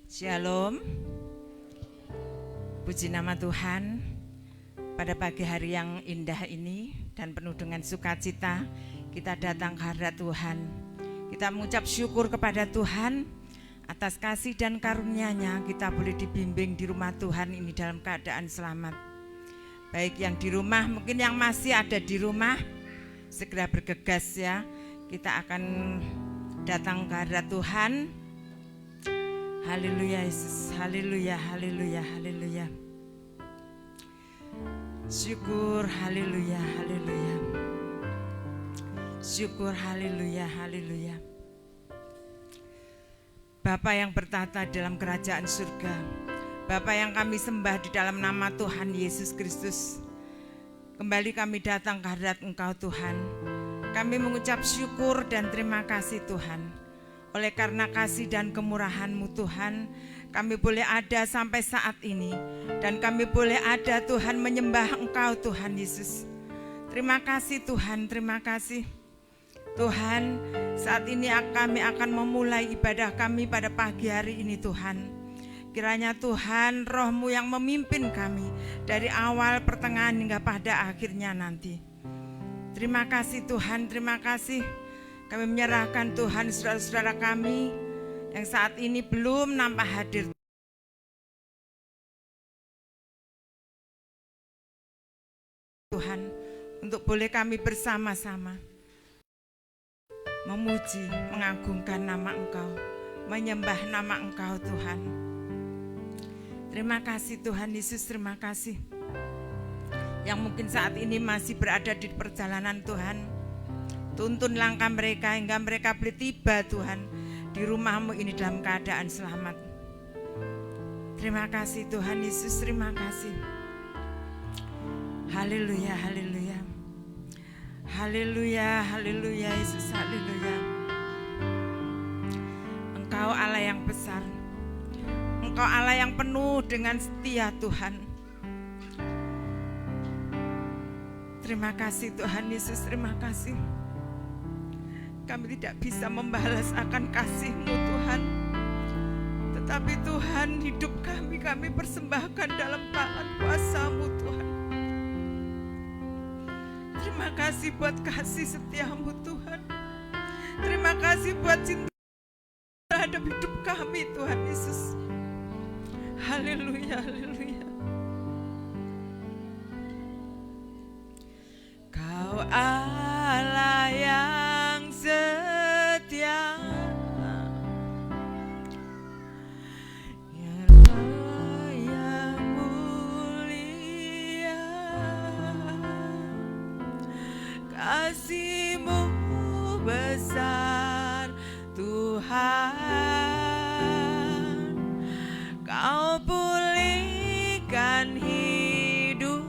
Shalom. Puji nama Tuhan. Pada pagi hari yang indah ini dan penuh dengan sukacita, kita datang ke hadirat Tuhan. Kita mengucap syukur kepada Tuhan atas kasih dan karunia-Nya. Kita boleh dibimbing di rumah Tuhan ini dalam keadaan selamat. Baik yang di rumah, mungkin yang masih ada di rumah, segera bergegas ya. Kita akan datang ke hadirat Tuhan. Haleluya Yesus, haleluya, haleluya, haleluya. Syukur, haleluya, haleluya. Syukur, haleluya, haleluya. Bapa yang bertata dalam kerajaan surga, Bapa yang kami sembah di dalam nama Tuhan Yesus Kristus, kembali kami datang ke hadirat Engkau Tuhan. Kami mengucap syukur dan terima kasih Tuhan. Oleh karena kasih dan kemurahan-Mu Tuhan, kami boleh ada sampai saat ini. Dan kami boleh ada Tuhan menyembah Engkau Tuhan Yesus. Terima kasih Tuhan, terima kasih. Tuhan, saat ini kami akan memulai ibadah kami pada pagi hari ini Tuhan. Kiranya Tuhan Roh-Mu yang memimpin kami dari awal, pertengahan hingga pada akhirnya nanti. Terima kasih Tuhan, terima kasih. Kami menyerahkan Tuhan saudara-saudara kami yang saat ini belum nampak hadir. Tuhan, untuk boleh kami bersama-sama memuji, mengagungkan nama Engkau, menyembah nama Engkau Tuhan. Terima kasih Tuhan Yesus, terima kasih. Yang mungkin saat ini masih berada di perjalanan Tuhan, tuntun langkah mereka hingga mereka boleh tiba Tuhan di rumah-Mu ini dalam keadaan selamat. Terima kasih Tuhan Yesus, terima kasih. Haleluya, haleluya. Haleluya, haleluya Yesus, haleluya. Engkau Allah yang besar. Engkau Allah yang penuh dengan setia Tuhan. Terima kasih Tuhan Yesus, terima kasih. Kami tidak bisa membalas akan kasih-Mu Tuhan. Tetapi Tuhan, hidup kami persembahkan dalam tangan kuasa-Mu Tuhan. Terima kasih buat kasih setia-Mu Tuhan. Terima kasih buat cinta terhadap hidup kami Tuhan Yesus. Haleluya, haleluya. Kau Allah yang setia, yang mulia, kasih-Mu besar Tuhan. Kau pulihkan hidupku.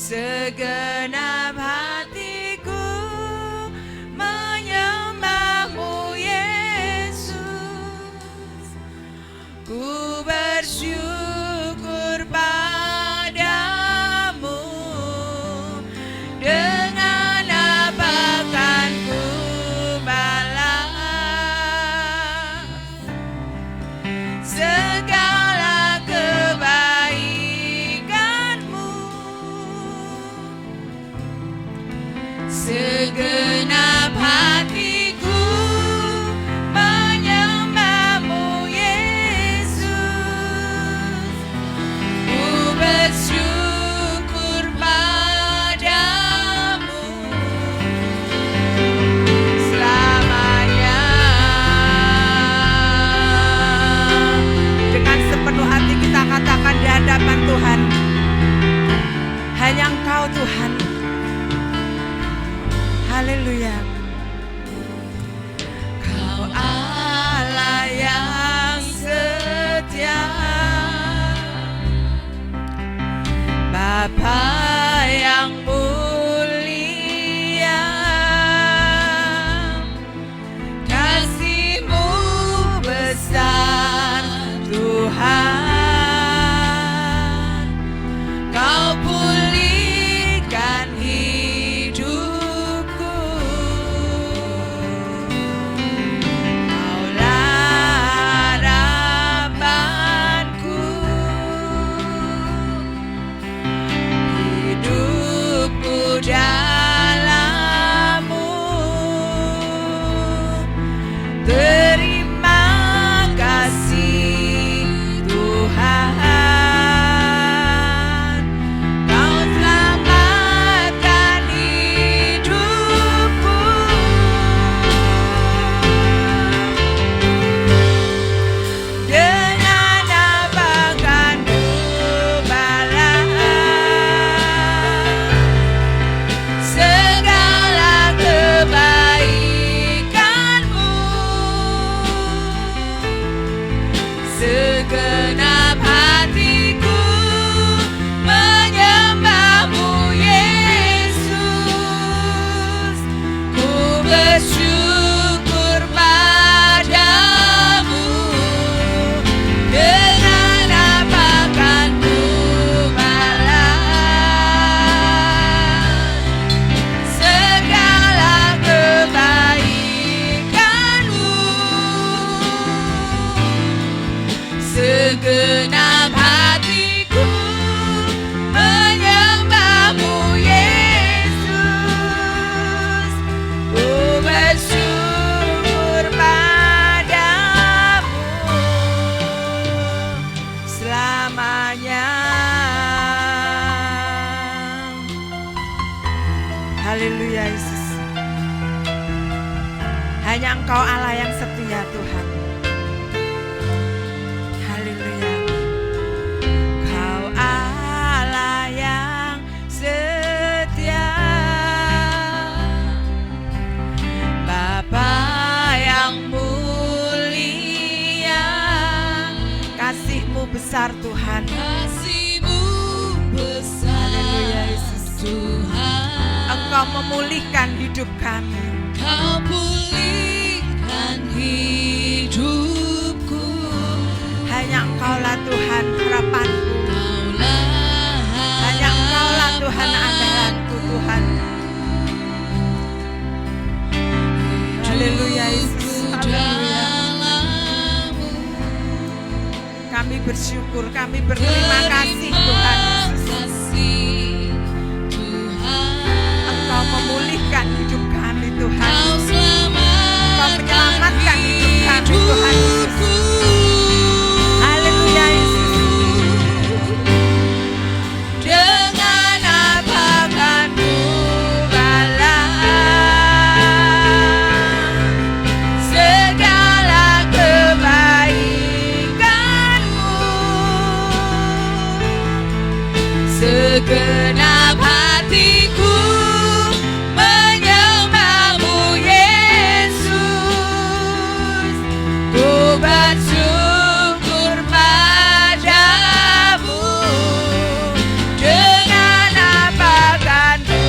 Segenap hatiku menyembah-Mu Yesus. Ku bersyukur padamu. Dengan apa kan ku balas segala kebaikan-Mu. Segenap hatiku menyembah-Mu Yesus. Segenap hatiku menyembahmu Yesus, ku bersyukur padamu. Dengan apa kan ku balas segala kebaikanmu. Segenap hatiku menyembahmu Yesus, ku bersyukur padamu selamanya. Haleluya Yesus. Hanya Engkau Allah yang setia Tuhan. Haleluya. Kau Allah yang setia, Bapa yang mulia. Kasih-Mu besar Tuhan. Kasih-Mu besar. Haleluya Yesus. Tuhan. Engkau memulihkan hidup kami. Kau pulihkan hidupku. Hanya Engkaulah Tuhan harapanku. Hanya Engkaulah Tuhan andalanku Tuhan. Haleluya Yesus. Haleluya. Kami bersyukur, kami berterima kasih Tuhan Yesus. Engkau memulihkan hidup kami Tuhan. Engkau menyelamatkan hidup kami Tuhan Yesus. Haleluya Yesus. Dengan apa kan ku balas segala kebaikanmu. Segenap hatiku menyembahmu Yesus, ku bersyukur padamu. Dengan apa kan ku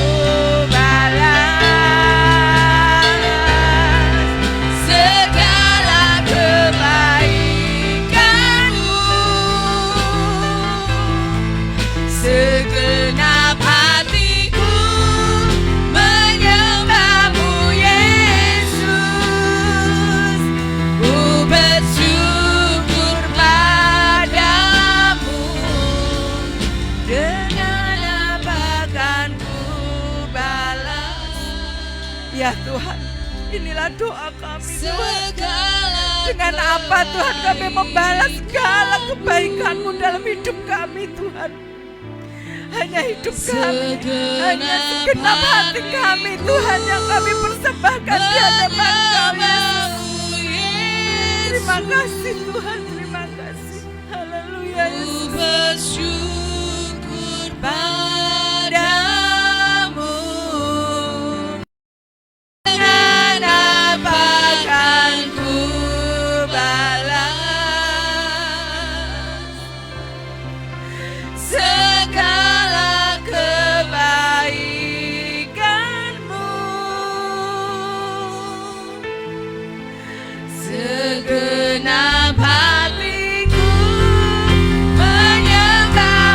balas segala kebaikanmu. Segenap hatiku menyembahmu Yesus, ku bersyukur padamu. Dengan apa kan ku balas. Ya Tuhan, inilah doa kami Tuhan. Dengan apa Tuhan kami membalas segala kebaikan-Mu dalam hidup kami Tuhan. Hanya hidup kami, hanya segenap hati kami Tuhan yang kami persembahkan di hadapan Kau Yesus. Terima kasih Tuhan, terima kasih. Haleluya Yesus. Bersyukur padamu. Dengan apa kan ku balas segala kebaikanmu. Segenap hatiku menyembah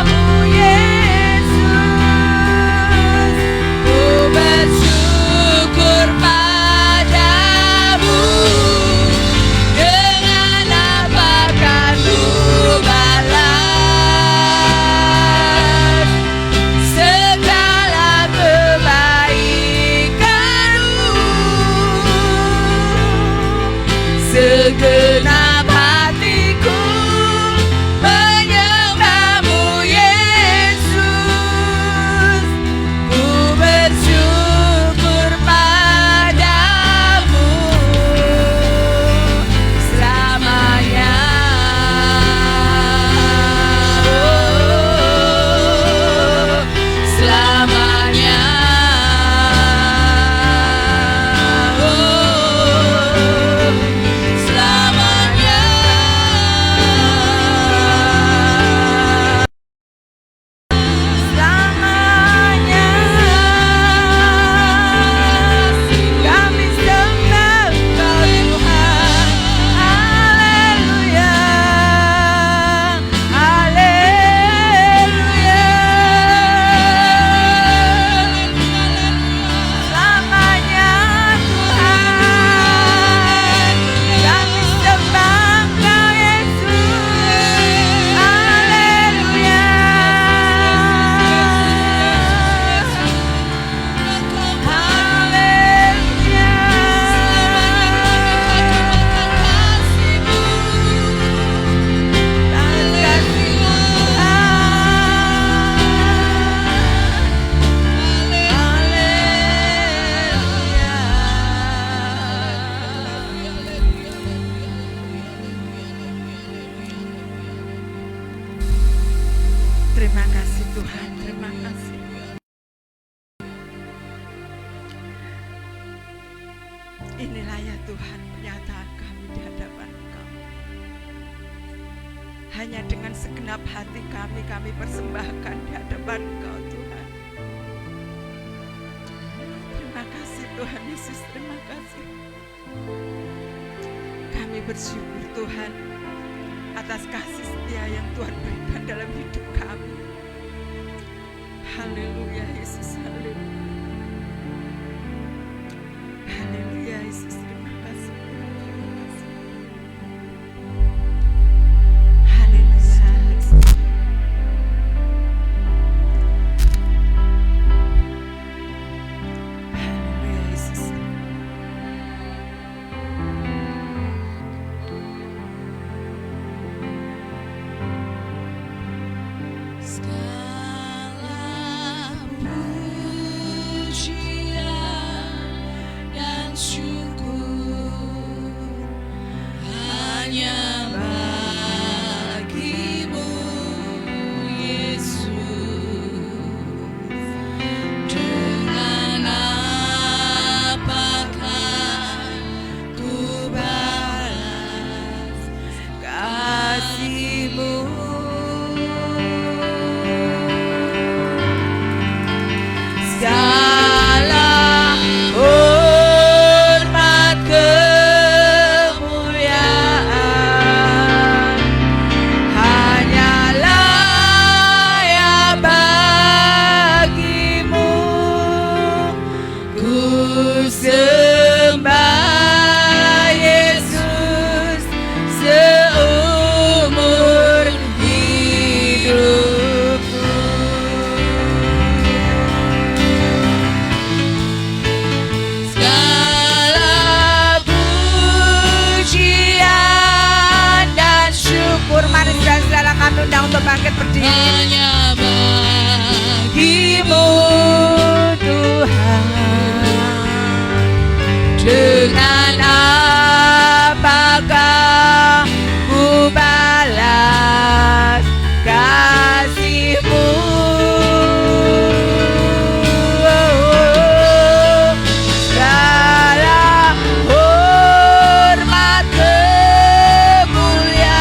Terima kasih Tuhan, terima kasih. Inilah ya Tuhan penyataan kami di hadapan Engkau. Hanya dengan segenap hati kami persembahkan di hadapan Engkau Tuhan. Terima kasih Tuhan Yesus, terima kasih. Kami bersyukur Tuhan atas kasih setia yang Tuhan berikan dalam hidup kami. Haleluya Yesus, haleluya. Haleluya Yesus, terima kasih. Terima kasih. Haleluya. Haleluya Yesus. Untuk bangkit berdiri. Hanya bagimu Tuhan, dengan apakah ku balas kasih-Mu? Segala hormat kemuliaan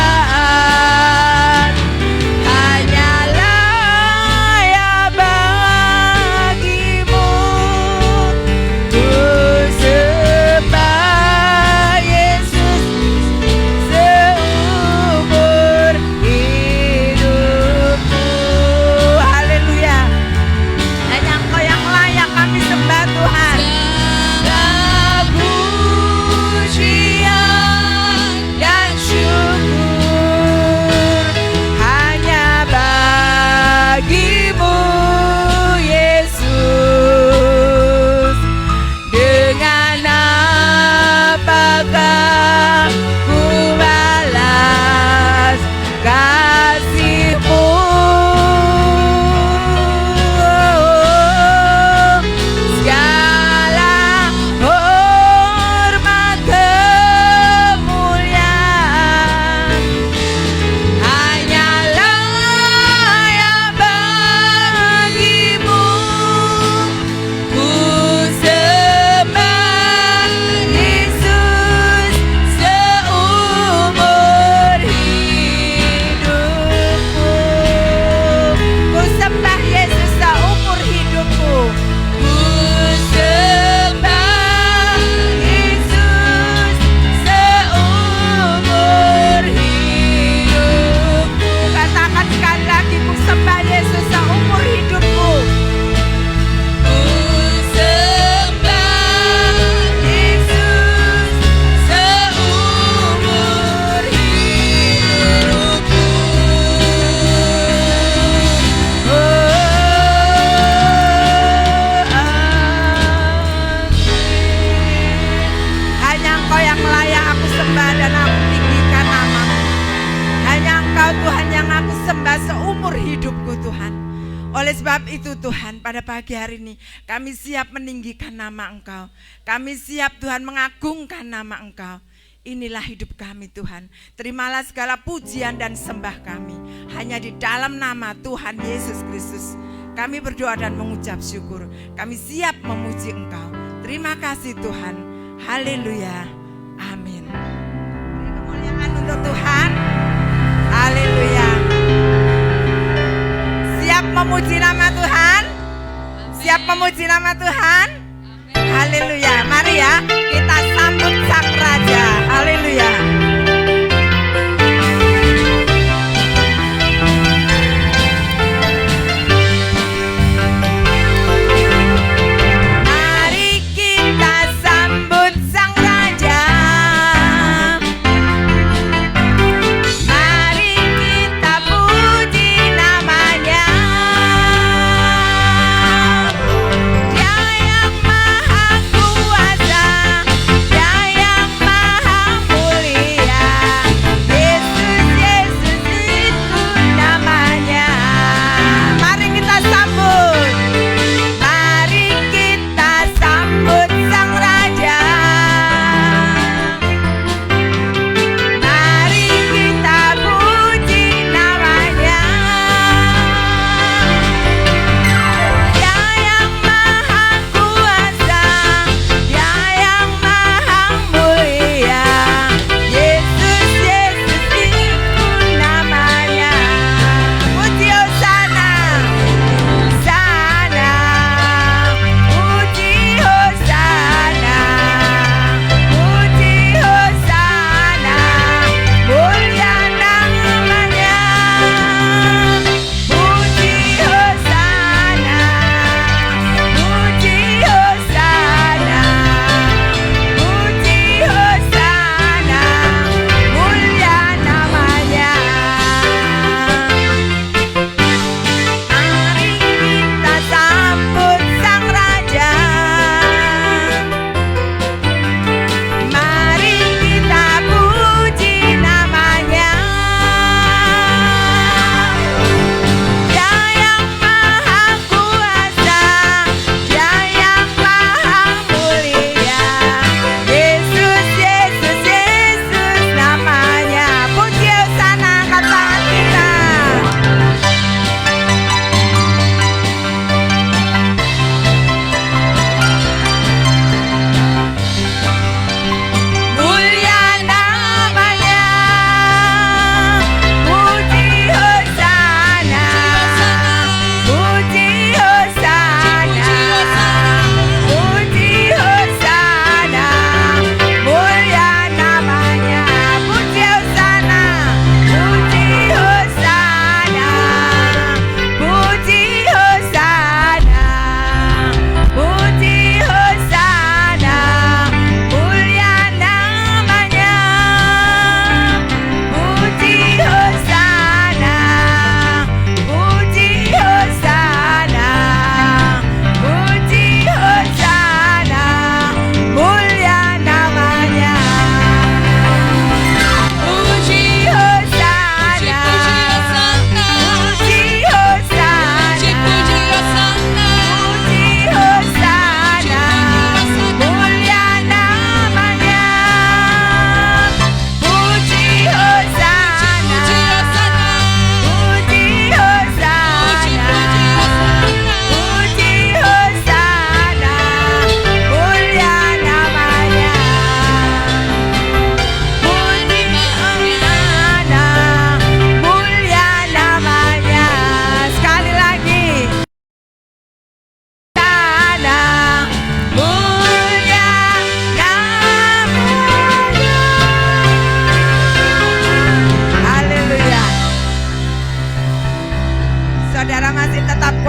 Oleh sebab itu Tuhan, pada pagi hari ini kami siap meninggikan nama Engkau. Kami siap Tuhan mengagungkan nama Engkau. Inilah hidup kami Tuhan. Terimalah segala pujian dan sembah kami. hanya di dalam nama Tuhan Yesus Kristus kami berdoa dan mengucap syukur. Kami siap memuji Engkau. Terima kasih Tuhan. Haleluya. Amin. Beri kemuliaan untuk Tuhan. Haleluya. Siap memuji nama Tuhan? Siap memuji nama Tuhan? Haleluya. Mari ya, kita sambut Sang Raja. Haleluya.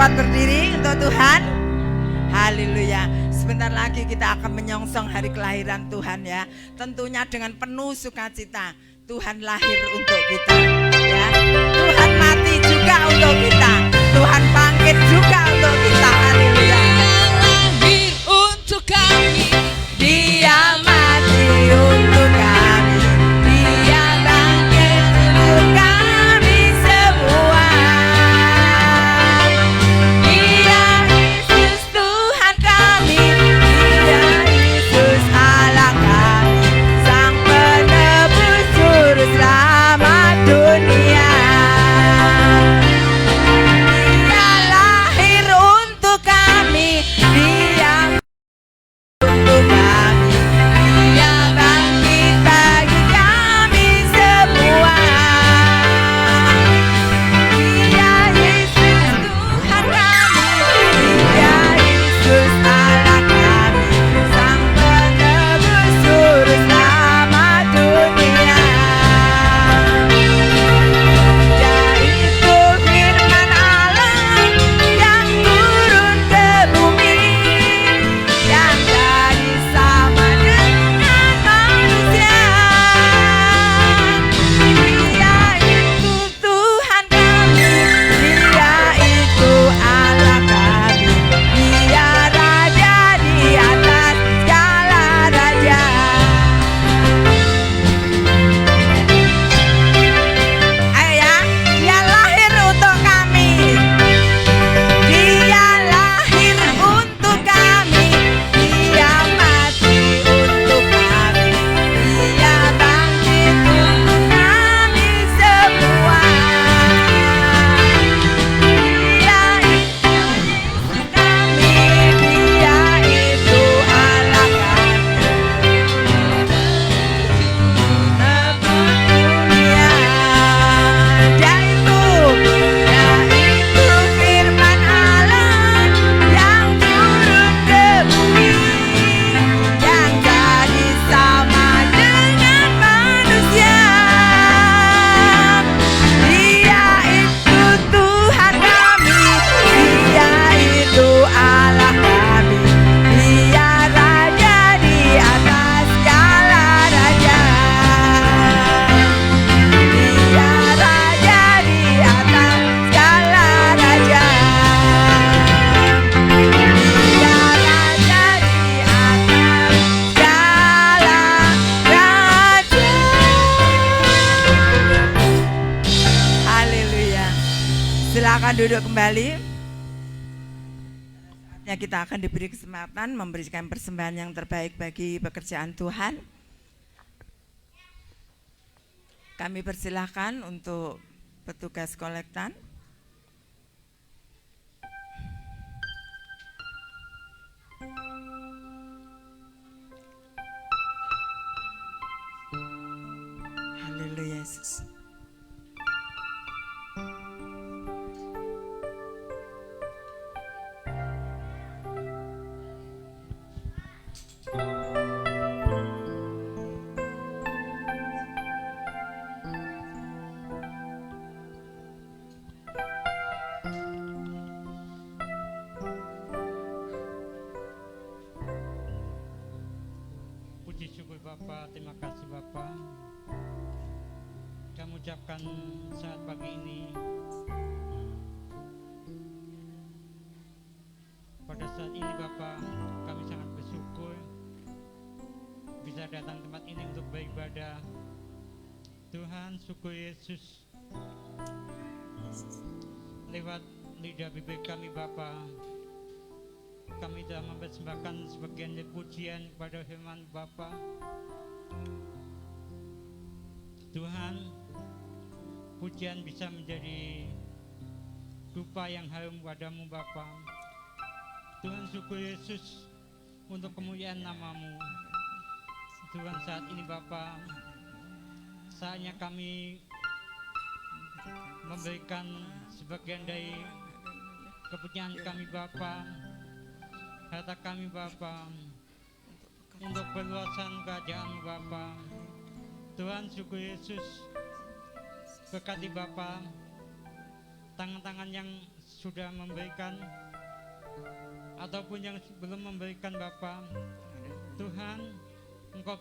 kuat berdiri untuk Tuhan. Haleluya. Sebentar lagi kita akan menyongsong hari kelahiran Tuhan ya. Tentunya dengan penuh sukacita. Tuhan lahir untuk kita ya. Tuhan mati juga untuk kita. Tuhan bangkit juga untuk kita. Haleluya. Dia lahir untuk kami. Dia mati untuk kami. Dia bangkit untuk kami semua. Dia Yesus Tuhan kami. Dia Yesus Allah kami. Sang penebus juru selamat dunia. Silakan duduk kembali. Ya, kita akan diberi kesempatan memberikan persembahan yang terbaik bagi pekerjaan Tuhan. Kami persilahkan untuk petugas kolektan. Haleluya Yesus. Puji syukur Bapa, terima kasih Bapa. Kami ucapkan saat pagi ini pada saat ini Bapa, kami sangat bersyukur bisa datang tempat ini untuk beribadah. Tuhan, syukur Yesus, lewat lidah bibir kami Bapa, kami telah mempersembahkan sebagian dari pujian kepada firman Bapa. Tuhan, pujian bisa menjadi dupa yang harum padamu Bapa. Tuhan, syukur Yesus untuk kemuliaan nama-Mu. Tuhan, saat ini Bapa, saatnya kami memberikan sebagian dari kepunyaan kami Bapa, harta kami Bapa, untuk perluasan kerajaan Bapa. Tuhan, syukur Yesus, berkati Bapa, tangan-tangan yang sudah memberikan ataupun yang belum memberikan Bapa. Tuhan, Engkau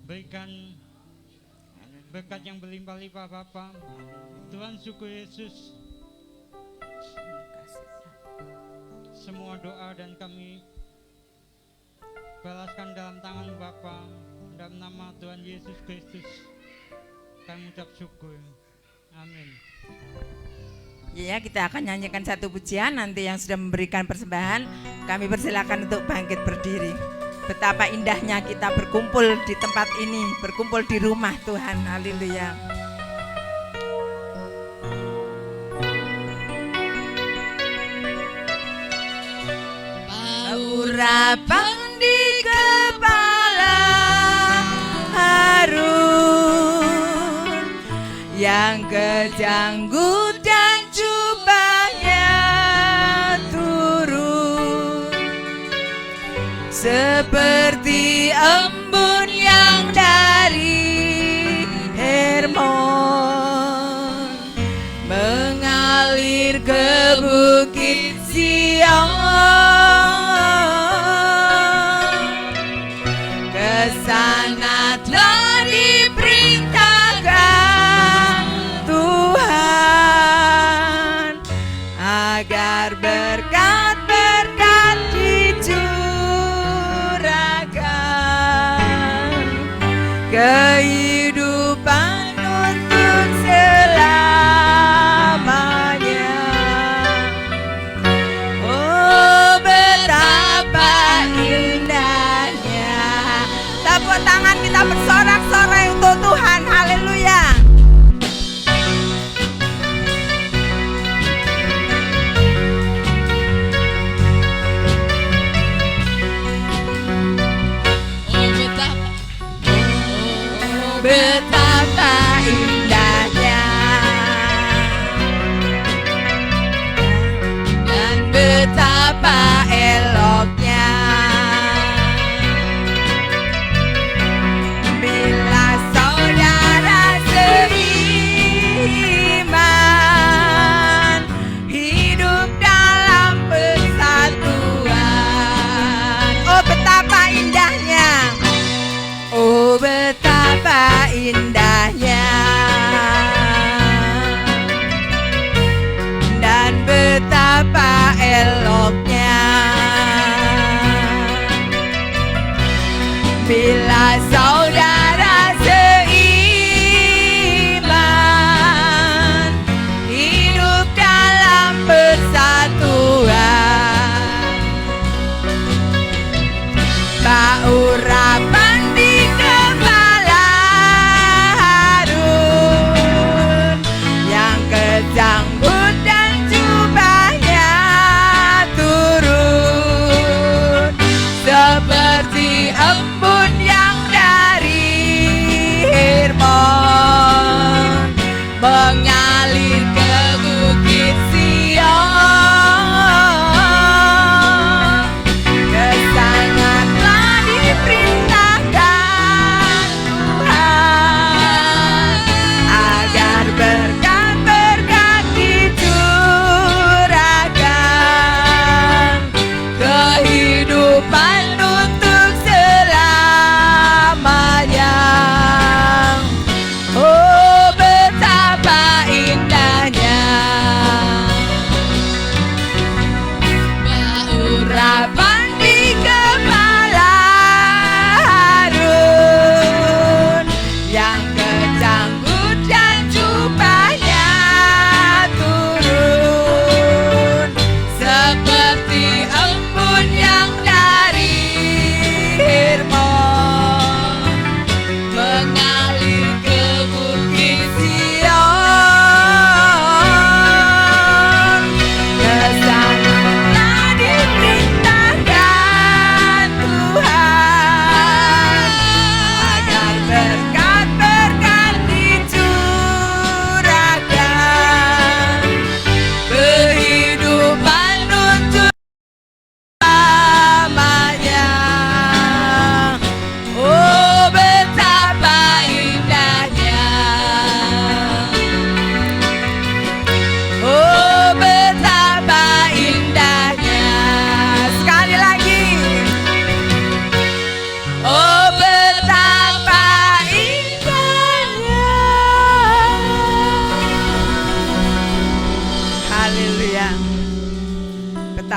berikan berkat yang berlimpah-limpah Bapa. Tuhan, syukur Yesus, semua doa dan kami balaskan dalam tangan Bapa. Dalam nama Tuhan Yesus Kristus kami ucap syukur. Amin. Ya, kita akan nyanyikan satu pujian. Nanti yang sudah memberikan persembahan, kami persilakan untuk bangkit berdiri. Betapa indahnya kita berkumpul di tempat ini, berkumpul di rumah Tuhan. Haleluya. Urapan di kepala Harun, yang kejanggut dan jubahnya turun, seperti embun yang dari Hermon mengalir ke bukit Sion. Kesana telah diperintahkan Tuhan agar berkat-berkat dicurahkan, kehidupan untuk selamanya. Oh, betapa indahnya. Tepuk tangan kita bersorak-sorai untuk Tuhan. Haleluya. Betapa indahnya dan betapa eloknya bila saudara seiman hidup dalam persatuan. Oh, betapa indahnya. Oh, betapa indahnya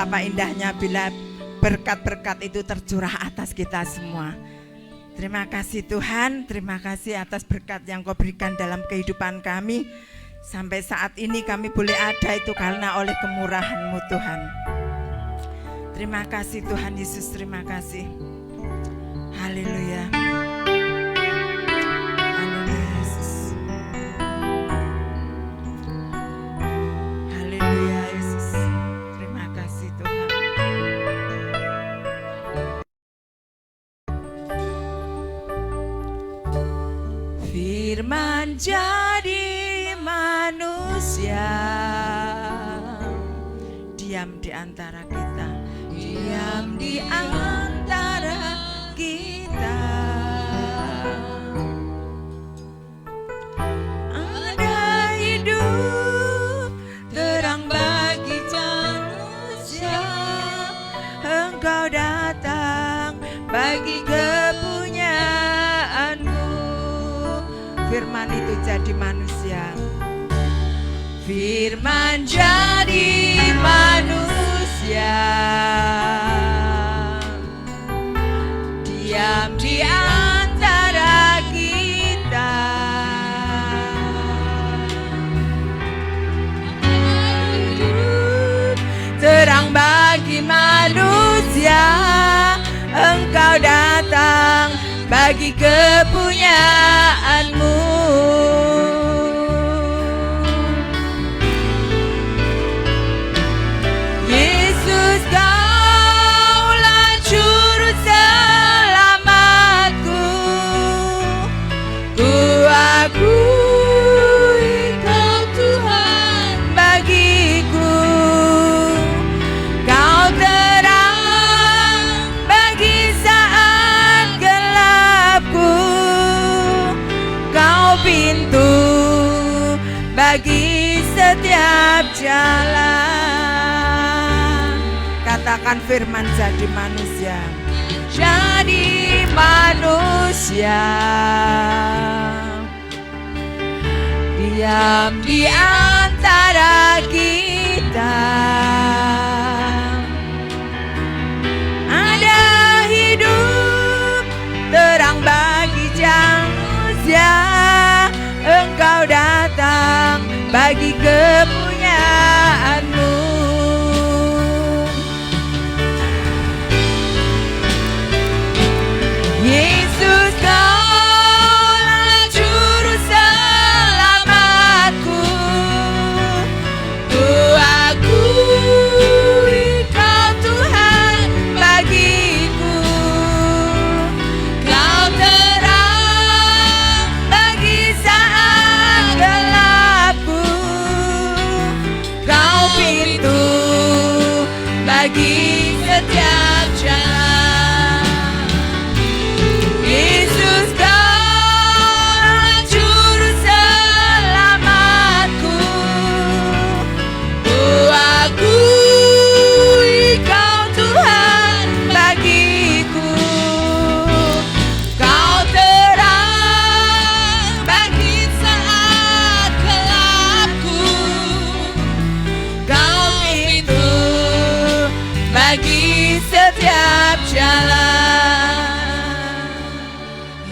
betapa indahnya bila berkat-berkat itu tercurah atas kita semua. Terima kasih Tuhan, terima kasih atas berkat yang Kau berikan dalam kehidupan kami. Sampai saat ini kami boleh ada itu karena oleh kemurahan-Mu Tuhan. Terima kasih Tuhan Yesus, terima kasih. Haleluya. Haleluya Yesus. Haleluya Yesus. Terima kasih Tuhan. Firman jadi manusia, diam di antara kita, diam di antara kita. Ada hidup terang bagi manusia, Engkau datang bagi kepunyaanmu. Firman itu jadi manusia. Firman jadi manusia, diam di antara kita. Terang bagi manusia, Engkau datang bagi kepunyaanmu. Yesus, Kaulah juru selamatku. Ku akui Kau Tuhan bagiku. Kau terang bagi saat gelapku. Kau pintu bagi setiap jalan. Katakan firman jadi manusia. Jadi manusia, diam di antara kita. Ada hidup terang bagi manusia, Engkau datang bagi kepunyaanmu. Yesus, Kaulah juru selamatku. Ku akui Kau Tuhan bagiku. Kau terang bagi saat gelapku. Kau pintu bagi setiap jalan. Yesus, Kaulah juru selamatku. Ku akui Kau Tuhan bagiku. Kau terang bagi saat gelapku. Kau pintu bagi setiap jalan.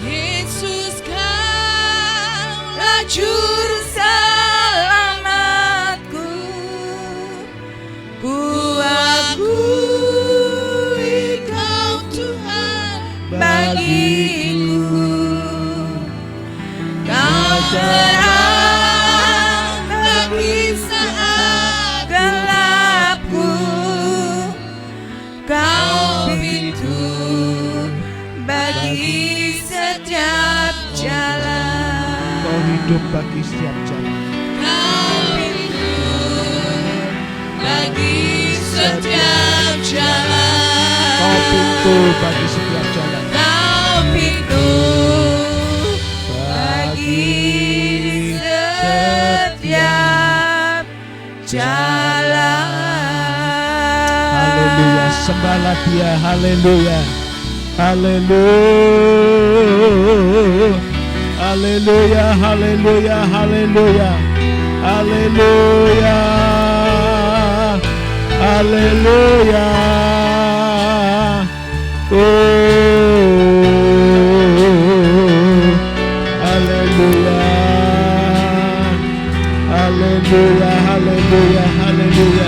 Yesus, Kaulah juru selamatku. Ku akui Kau Tuhan bagiku. Kau terang bagi saat gelapku. Kau pintu bagi setiap jalan. Kau hidup bagi setiap jalan. Kau pintu bagi setiap jalan. Kau pintu bagi setiap jalan. Kau pintu bagi setiap jalan. Haleluya, sembahlah Dia. Haleluya. Haleluya. Haleluya, haleluya, haleluya. Haleluya. haleluya. Haleluya. Haleluya, haleluya, haleluya.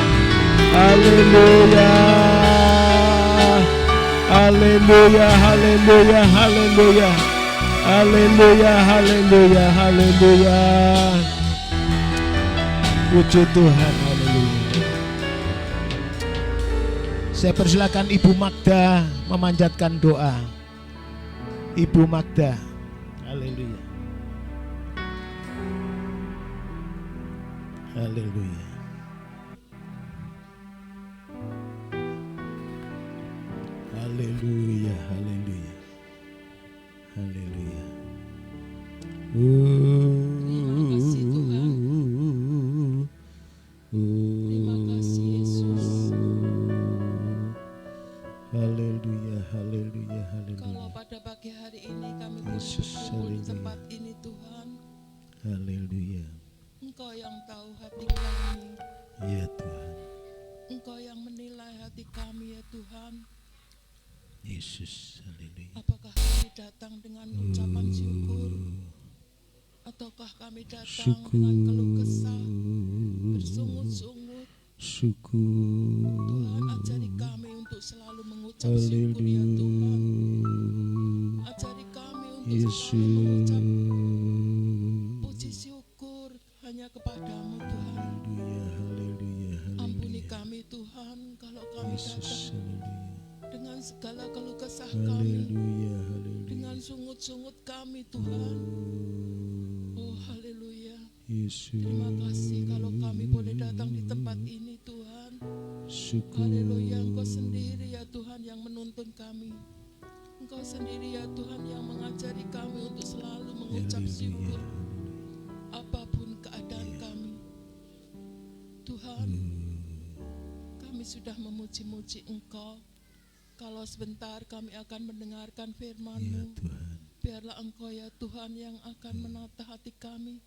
Haleluya. Haleluya, haleluya, haleluya. Haleluya, haleluya, haleluya. Puji Tuhan, haleluya. Saya persilakan Ibu Magda memanjatkan doa. Ibu Magda, haleluya. Haleluya. Haleluya, haleluya. Haleluya. Terima kasih Tuhan. Terima kasih Yesus. Haleluya, haleluya, Kalau haleluya. pada pagi hari ini kami boleh Yesus, berkumpul di haleluya. tempat ini Tuhan, Haleluya. Engkau yang tahu hati kami, Ya Tuhan. Engkau yang menilai hati kami ya Tuhan. Yesus, haleluya. Apakah kami datang dengan ucapan syukur, ataukah kami datang dengan keluh kesah, bersungut-sungut? Syukur. Tuhan ajari kami untuk selalu mengucap syukur ya Tuhan. Ajari kami untuk selalu mengucap puji syukur hanya kepadamu Tuhan. Haleluya, haleluya, Ampuni haleluya. kami Tuhan kalau kami Yesus, datang haleluya. dengan segala keluh kesah kami, Haleluya, haleluya. dengan sungut-sungut kami Tuhan. Oh haleluya. Yesus. Terima kasih kalau kami boleh datang di tempat ini Tuhan. Syukur. Haleluya, Engkau sendiri ya Tuhan yang menuntun kami. Engkau sendiri ya Tuhan yang mengajari kami untuk selalu mengucap syukur apapun keadaan kami. Tuhan, kami sudah memuji-muji Engkau. Kalau sebentar kami akan mendengarkan Ya firman-Mu, Tuhan. biarlah Engkau ya Tuhan yang akan menata hati kami.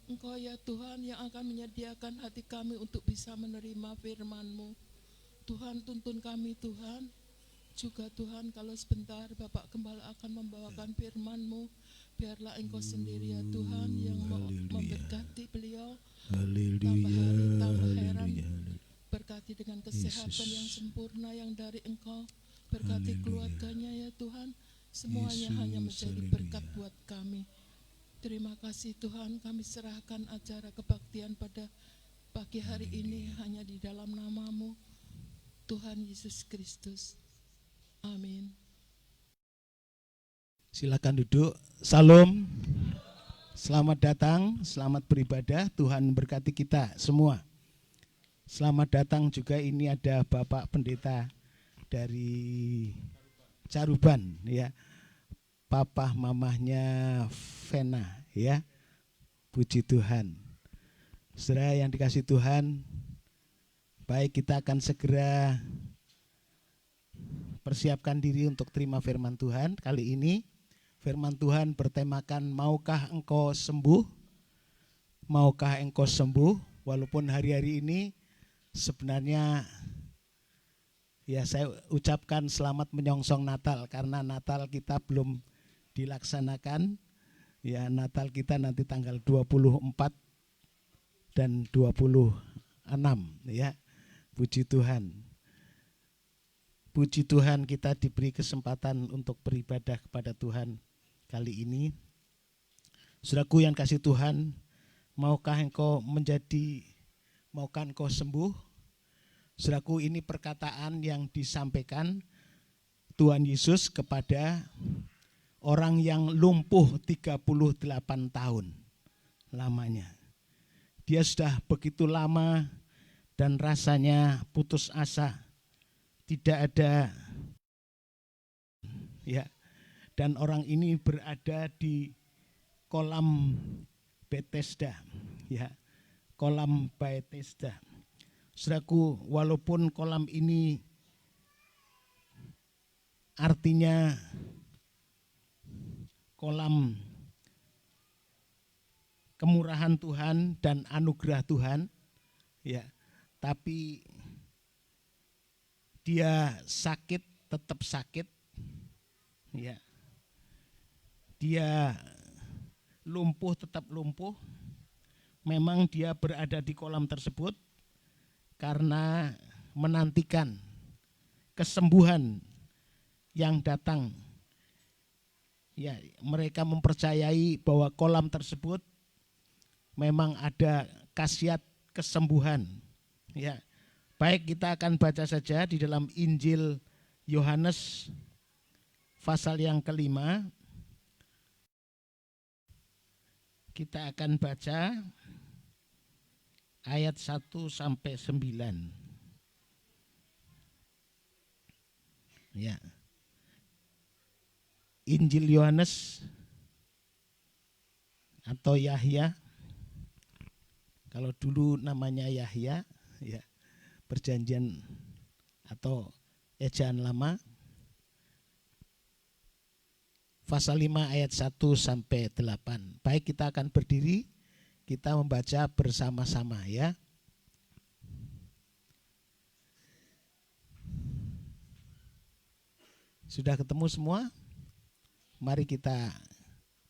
Engkau ya Tuhan yang akan menyediakan hati kami untuk bisa menerima firman-Mu. Tuhan tuntun kami Tuhan. Juga Tuhan kalau sebentar Bapak Gembala akan membawakan firman-Mu, biarlah Engkau sendiri ya Tuhan yang memberkati beliau. Haleluya. Tambah hari, tambah heran. Haleluya. Berkati dengan kesehatan Yesus. yang sempurna yang dari Engkau. Berkati Haleluya. keluarganya ya Tuhan. Semuanya Yesus, hanya menjadi haleluya. berkat buat kami. Terima kasih Tuhan, kami serahkan acara kebaktian pada pagi hari ini hanya di dalam nama-Mu, Tuhan Yesus Kristus. Amin. Silakan duduk. Salam. Selamat datang, selamat beribadah. Tuhan berkati kita semua. Selamat datang juga, ini ada Bapak Pendeta dari Caruban ya. Papa mamahnya Vena ya. Puji Tuhan. Saudara yang dikasih Tuhan, baik kita akan segera persiapkan diri untuk terima firman Tuhan. Kali ini firman Tuhan bertemakan maukah engkau sembuh? Maukah engkau sembuh? Walaupun hari-hari ini sebenarnya ya saya ucapkan selamat menyongsong Natal, karena Natal kita belum dilaksanakan. Ya, Natal kita nanti tanggal 24 dan 26 ya. Puji Tuhan. Puji Tuhan kita diberi kesempatan untuk beribadah kepada Tuhan kali ini. Saudaraku yang kasih Tuhan, maukah engkau sembuh? Saudaraku, ini perkataan yang disampaikan Tuhan Yesus kepada orang yang lumpuh 38 tahun lamanya. Dia sudah begitu lama dan rasanya putus asa. Tidak ada ya. Dan orang ini berada di kolam Bethesda ya. Kolam Bethesda. Saudaraku, walaupun kolam ini artinya kolam kemurahan Tuhan dan anugerah Tuhan ya, tapi dia sakit tetap sakit, ya. Dia lumpuh tetap lumpuh. Memang dia berada di kolam tersebut karena menantikan kesembuhan yang datang. Ya, mereka mempercayai bahwa kolam tersebut memang ada khasiat kesembuhan. Ya. Baik, kita akan baca saja di dalam Injil Yohanes pasal yang kelima. Kita akan baca ayat 1 sampai 9. Ya. Injil Yohanes atau Yahya. Kalau dulu namanya Yahya, ya. Perjanjian atau ejaan lama, pasal 5 ayat 1 sampai 8. Baik, kita akan berdiri, kita membaca bersama-sama, ya. Sudah ketemu semua? Mari kita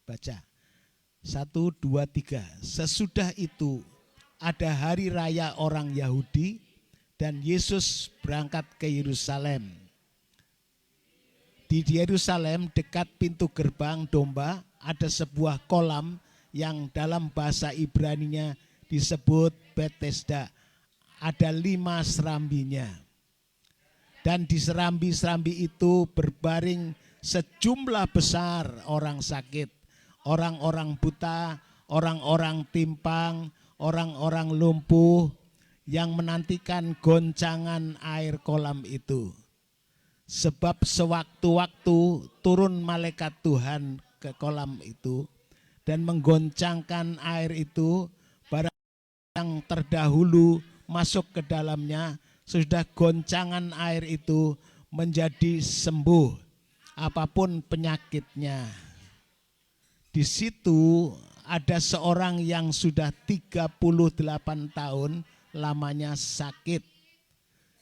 baca. 1, 2, 3. Sesudah itu ada hari raya orang Yahudi dan Yesus berangkat ke Yerusalem. Di Yerusalem dekat pintu gerbang domba ada sebuah kolam yang dalam bahasa Ibraninya disebut Bethesda. Ada 5 serambinya. Dan di serambi-serambi itu berbaring sejumlah besar orang sakit, orang-orang buta, orang-orang timpang, orang-orang lumpuh yang menantikan goncangan air kolam itu. Sebab sewaktu-waktu turun malaikat Tuhan ke kolam itu dan menggoncangkan air itu, barang yang terdahulu masuk ke dalamnya, sudah goncangan air itu menjadi sembuh apapun penyakitnya. Di situ ada seorang yang sudah 38 tahun lamanya sakit.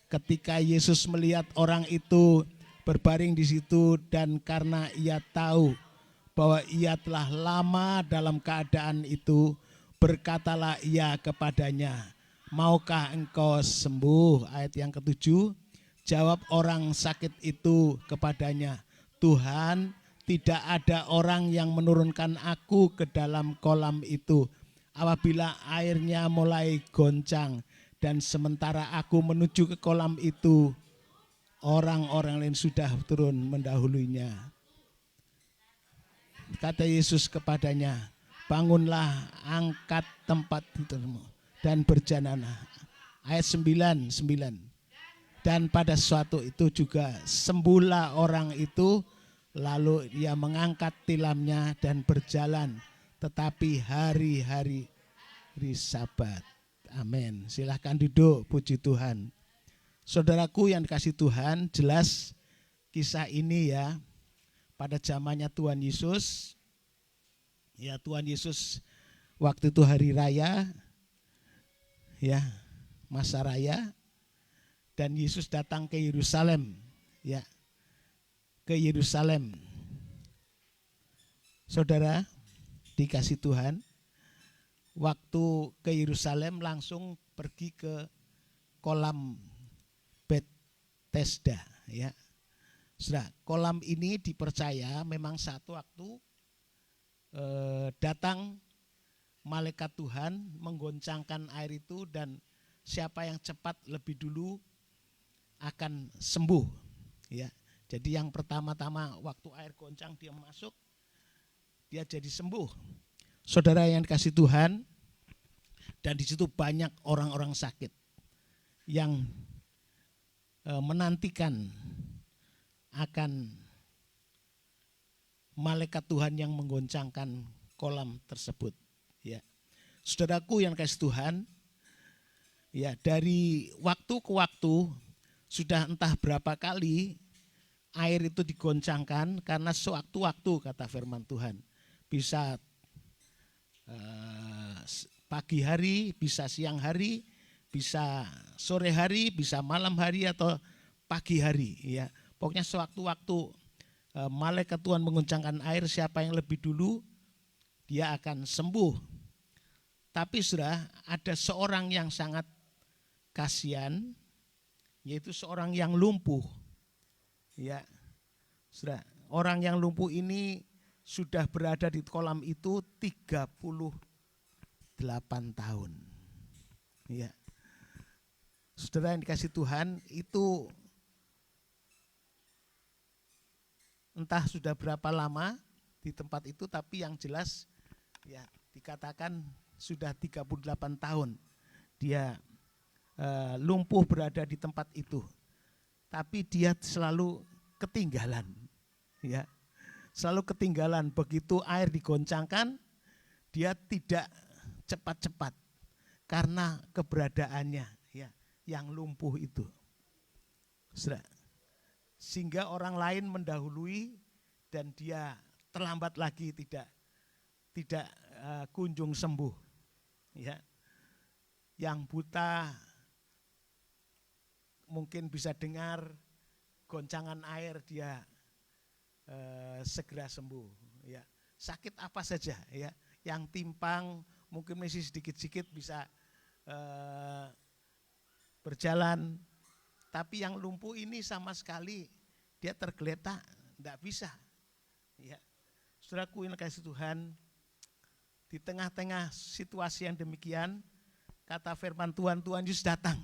Ketika Yesus melihat orang itu berbaring di situ dan karena ia tahu bahwa ia telah lama dalam keadaan itu, berkatalah ia kepadanya, "Maukah engkau sembuh?" Ayat yang ke-7, jawab orang sakit itu kepadanya, "Tuhan, tidak ada orang yang menurunkan aku ke dalam kolam itu apabila airnya mulai goncang. Dan sementara aku menuju ke kolam itu, orang-orang lain sudah turun mendahulunya." Kata Yesus kepadanya, "Bangunlah, angkat tempat tidurmu dan berjalanlah." Ayat 9. Dan pada suatu itu juga sembuhlah orang itu, lalu ia mengangkat tilamnya dan berjalan, tetapi hari-hari Sabat. Amin. Silahkan duduk, puji Tuhan. Saudaraku yang dikasih Tuhan, jelas kisah ini ya pada zamannya Tuhan Yesus. Ya, Tuhan Yesus waktu itu hari raya, ya, masa raya, dan Yesus datang ke Yerusalem, ya, ke Yerusalem. Saudara dikasih Tuhan, waktu ke Yerusalem langsung pergi ke kolam Bethesda, ya. Sudah, kolam ini dipercaya memang satu waktu datang malaikat Tuhan menggoncangkan air itu dan siapa yang cepat lebih dulu akan sembuh, ya. Jadi yang pertama-tama waktu air goncang dia masuk, dia jadi sembuh. Saudara yang dikasih Tuhan, dan di situ banyak orang-orang sakit yang menantikan akan malaikat Tuhan yang menggoncangkan kolam tersebut. Ya, saudaraku yang dikasih Tuhan, ya, dari waktu ke waktu sudah entah berapa kali air itu digoncangkan karena sewaktu-waktu kata firman Tuhan. Bisa pagi hari, bisa siang hari, bisa sore hari, bisa malam hari atau pagi hari, ya. Pokoknya sewaktu-waktu malaikat Tuhan menguncangkan air, siapa yang lebih dulu dia akan sembuh. Tapi sudah ada seorang yang sangat kasihan, yaitu seorang yang lumpuh. Ya, sudah orang yang lumpuh ini sudah berada di kolam itu 38 tahun. Ya. Saudara yang dikasih Tuhan, itu entah sudah berapa lama di tempat itu, tapi yang jelas ya dikatakan sudah 38 tahun dia lumpuh berada di tempat itu. Tapi dia selalu ketinggalan, ya, selalu ketinggalan. Begitu air digoncangkan, dia tidak cepat-cepat karena keberadaannya, ya, yang lumpuh itu. Sehingga orang lain mendahului dan dia terlambat lagi, tidak kunjung sembuh. Ya, yang buta mungkin bisa dengar goncangan air, dia segera sembuh. Ya, sakit apa saja, ya, yang timpang mungkin masih sedikit-sedikit bisa berjalan, tapi yang lumpuh ini sama sekali dia tergeletak, tidak bisa. Ya, saudaraku yang kasih Tuhan, di tengah-tengah situasi yang demikian, kata firman Tuhan, Tuhan Yesus datang.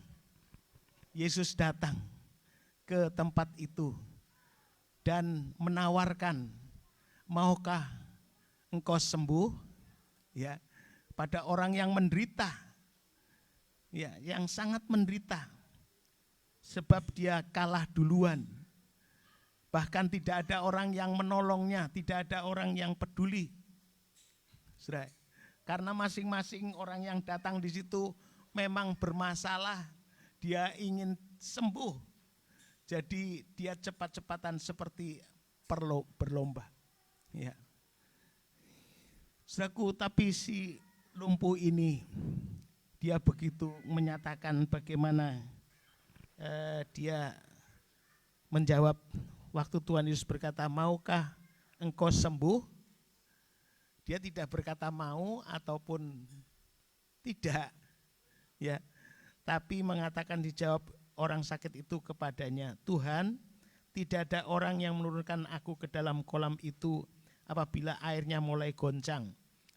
Yesus datang ke tempat itu dan menawarkan, maukah engkau sembuh? Ya, pada orang yang menderita, ya, yang sangat menderita, sebab dia kalah duluan. Bahkan tidak ada orang yang menolongnya, tidak ada orang yang peduli. Karena masing-masing orang yang datang di situ memang bermasalah, dia ingin sembuh. Jadi dia cepat-cepatan seperti berlomba. Ya. Saudaraku, tapi si lumpuh ini dia begitu menyatakan bagaimana dia menjawab waktu Tuhan Yesus berkata, maukah engkau sembuh? Dia tidak berkata mau ataupun tidak, ya, tapi mengatakan, dijawab orang sakit itu kepadanya, Tuhan, tidak ada orang yang menurunkan aku ke dalam kolam itu apabila airnya mulai goncang,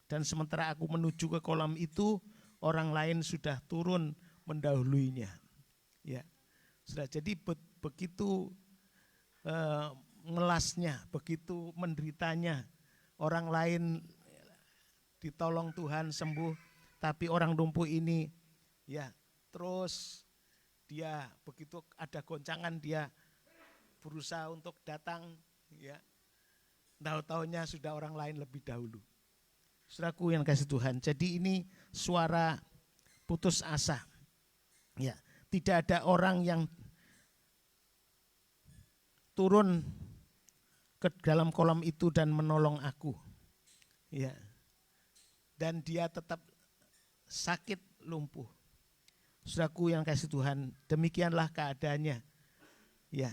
dan sementara aku menuju ke kolam itu, orang lain sudah turun mendahuluinya. Ya, sudah. Jadi begitu ngelasnya, begitu menderitanya, orang lain ditolong Tuhan sembuh, tapi orang lumpuh ini, ya, terus dia begitu ada goncangan dia berusaha untuk datang, ya, tahu-taunya sudah orang lain lebih dahulu. Saudaraku yang kasih Tuhan, jadi ini suara putus asa. Ya, tidak ada orang yang turun ke dalam kolam itu dan menolong aku. Ya. Dan dia tetap sakit lumpuh. Saudaraku yang kasih Tuhan, demikianlah keadaannya. Ya.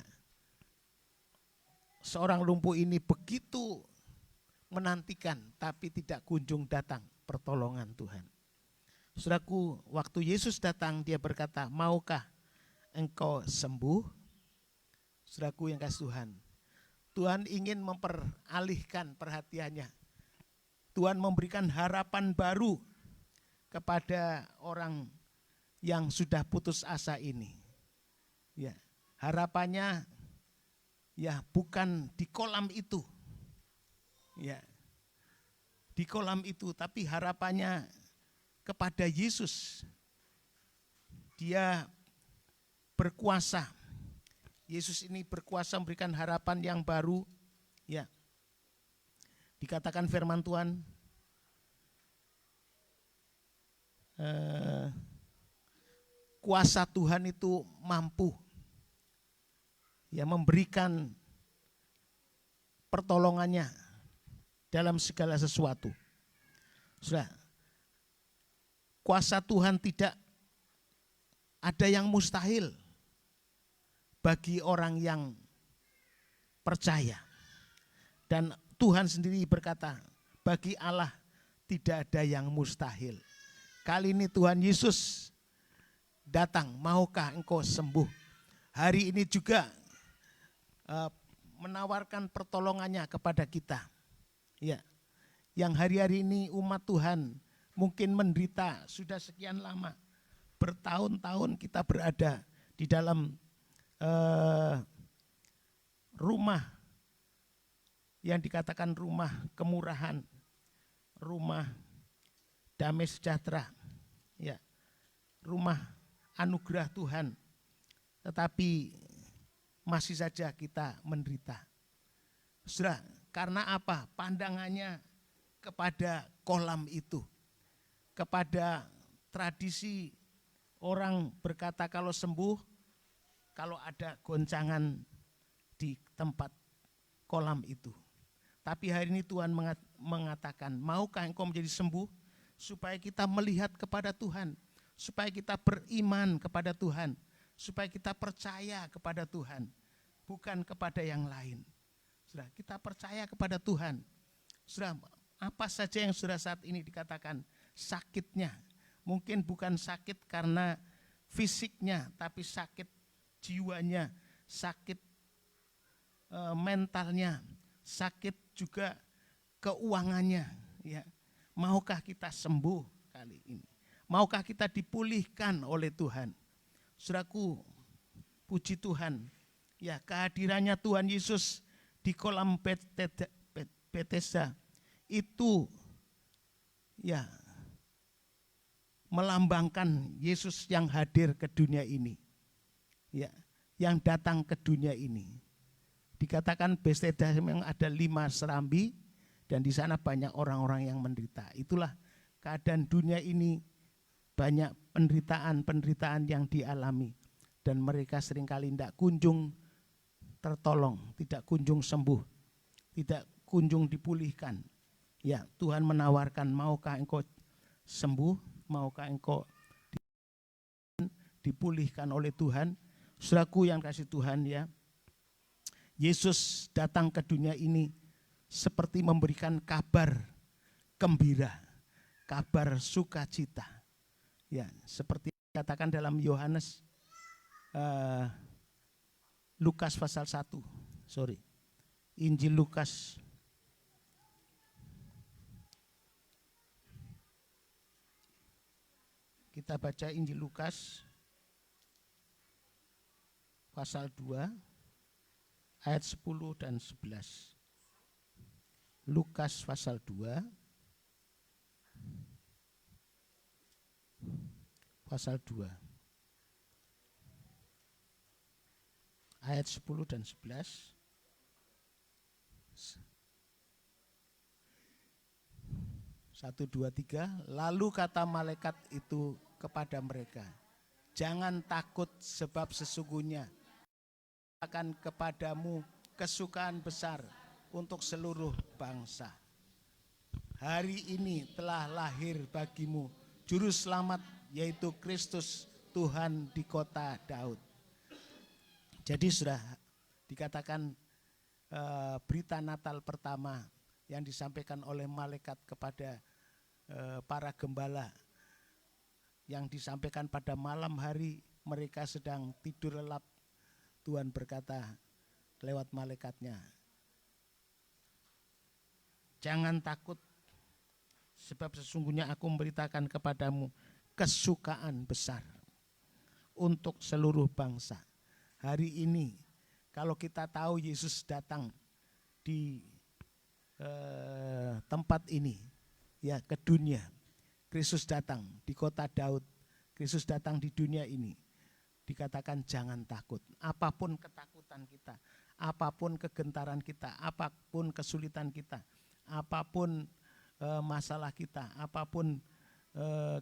Seorang lumpuh ini begitu menantikan tapi tidak kunjung datang pertolongan Tuhan. Saudaraku, waktu Yesus datang dia berkata, maukah engkau sembuh? Saudaraku yang kasih Tuhan, Tuhan ingin memperalihkan perhatiannya. Tuhan memberikan harapan baru kepada orang yang sudah putus asa ini. Ya, harapannya ya bukan di kolam itu. Ya. Di kolam itu, tapi harapannya kepada Yesus. Dia berkuasa. Yesus ini berkuasa memberikan harapan yang baru. Ya. Dikatakan firman Tuhan, kuasa Tuhan itu mampu, ya, memberikan pertolongannya dalam segala sesuatu. Sudah, kuasa Tuhan tidak ada yang mustahil. bagi orang yang percaya. Dan Tuhan sendiri berkata, bagi Allah tidak ada yang mustahil. Kali ini Tuhan Yesus datang, maukah engkau sembuh? Hari ini juga menawarkan pertolongannya kepada kita. Ya, yang hari-hari ini umat Tuhan mungkin menderita sudah sekian lama. Bertahun-tahun kita berada di dalam rumah yang dikatakan rumah kemurahan, rumah damai sejahtera, ya, rumah anugerah Tuhan, tetapi masih saja kita menderita. Saudara, karena apa? Pandangannya kepada kolam itu, kepada tradisi orang berkata kalau sembuh, kalau ada goncangan di tempat kolam itu. Tapi hari ini Tuhan mengatakan, maukah engkau menjadi sembuh? Supaya kita melihat kepada Tuhan, supaya kita beriman kepada Tuhan, supaya kita percaya kepada Tuhan, bukan kepada yang lain. Saudara, kita percaya kepada Tuhan. Saudara, apa saja yang saudara saat ini dikatakan sakitnya, mungkin bukan sakit karena fisiknya, tapi sakit jiwanya, sakit mentalnya, sakit juga keuangannya, ya. Maukah kita sembuh kali ini? Maukah kita dipulihkan oleh Tuhan? Saudaraku, puji Tuhan, ya, kehadirannya Tuhan Yesus di kolam Bethesda itu, ya, melambangkan Yesus yang hadir ke dunia ini, ya, yang datang ke dunia ini. Dikatakan Bethesda memang ada 5 serambi dan di sana banyak orang-orang yang menderita. Itulah keadaan dunia ini, banyak penderitaan yang dialami dan mereka seringkali tidak kunjung tertolong, tidak kunjung sembuh, tidak kunjung dipulihkan. Ya, Tuhan menawarkan, maukah engkau sembuh, maukah engkau dipulihkan oleh Tuhan? Saudaraku yang kasih Tuhan, ya, Yesus datang ke dunia ini seperti memberikan kabar gembira, kabar sukacita. Ya, seperti dikatakan dalam Yohanes, Lukas pasal 1, Injil Lukas kita baca Injil Lukas pasal 2 ayat 10 dan 11. Lukas pasal 2 ayat 10 dan 11. 1, 2, 3. Lalu kata malaikat itu kepada mereka, jangan takut, sebab sesungguhnya akan kepadamu kesukaan besar untuk seluruh bangsa. Hari ini telah lahir bagimu juru selamat, yaitu Kristus Tuhan di kota Daud. Jadi sudah dikatakan berita Natal pertama yang disampaikan oleh malaikat kepada para gembala, yang disampaikan pada malam hari mereka sedang tidur lelap. Tuhan berkata lewat malaikatnya, jangan takut, sebab sesungguhnya aku memberitakan kepadamu kesukaan besar untuk seluruh bangsa. Hari ini kalau kita tahu Yesus datang di tempat ini, ya, ke dunia, Kristus datang di kota Daud, Kristus datang di dunia ini, dikatakan jangan takut. Apapun ketakutan kita, apapun kegentaran kita, apapun kesulitan kita, apapun masalah kita, apapun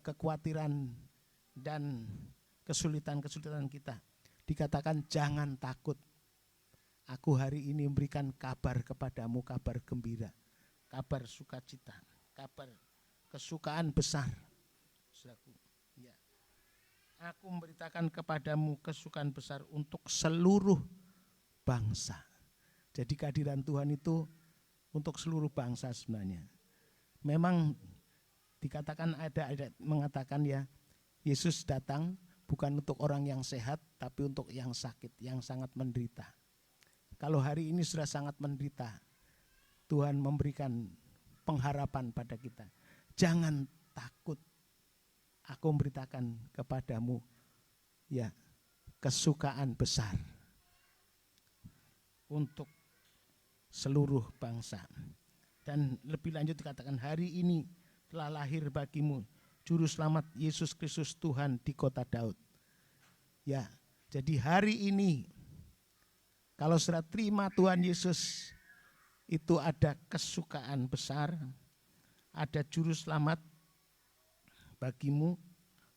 kekhawatiran dan kesulitan-kesulitan kita, dikatakan jangan takut. Aku hari ini memberikan kabar kepadamu, kabar gembira, kabar sukacita, kabar kesukaan besar. Saudaraku, ya. Aku memberitakan kepadamu kesukaan besar untuk seluruh bangsa. Jadi kehadiran Tuhan itu untuk seluruh bangsa sebenarnya. Memang dikatakan ada mengatakan ya, Yesus datang bukan untuk orang yang sehat, tapi untuk yang sakit, yang sangat menderita. Kalau hari ini sudah sangat menderita, Tuhan memberikan pengharapan pada kita. Jangan takut, aku memberitakan kepadamu ya kesukaan besar untuk seluruh bangsa. Dan lebih lanjut dikatakan hari ini telah lahir bagimu Juru Selamat Yesus Kristus Tuhan di kota Daud. Ya, jadi hari ini kalau sudah terima Tuhan Yesus itu ada kesukaan besar, ada Juru Selamat bagimu,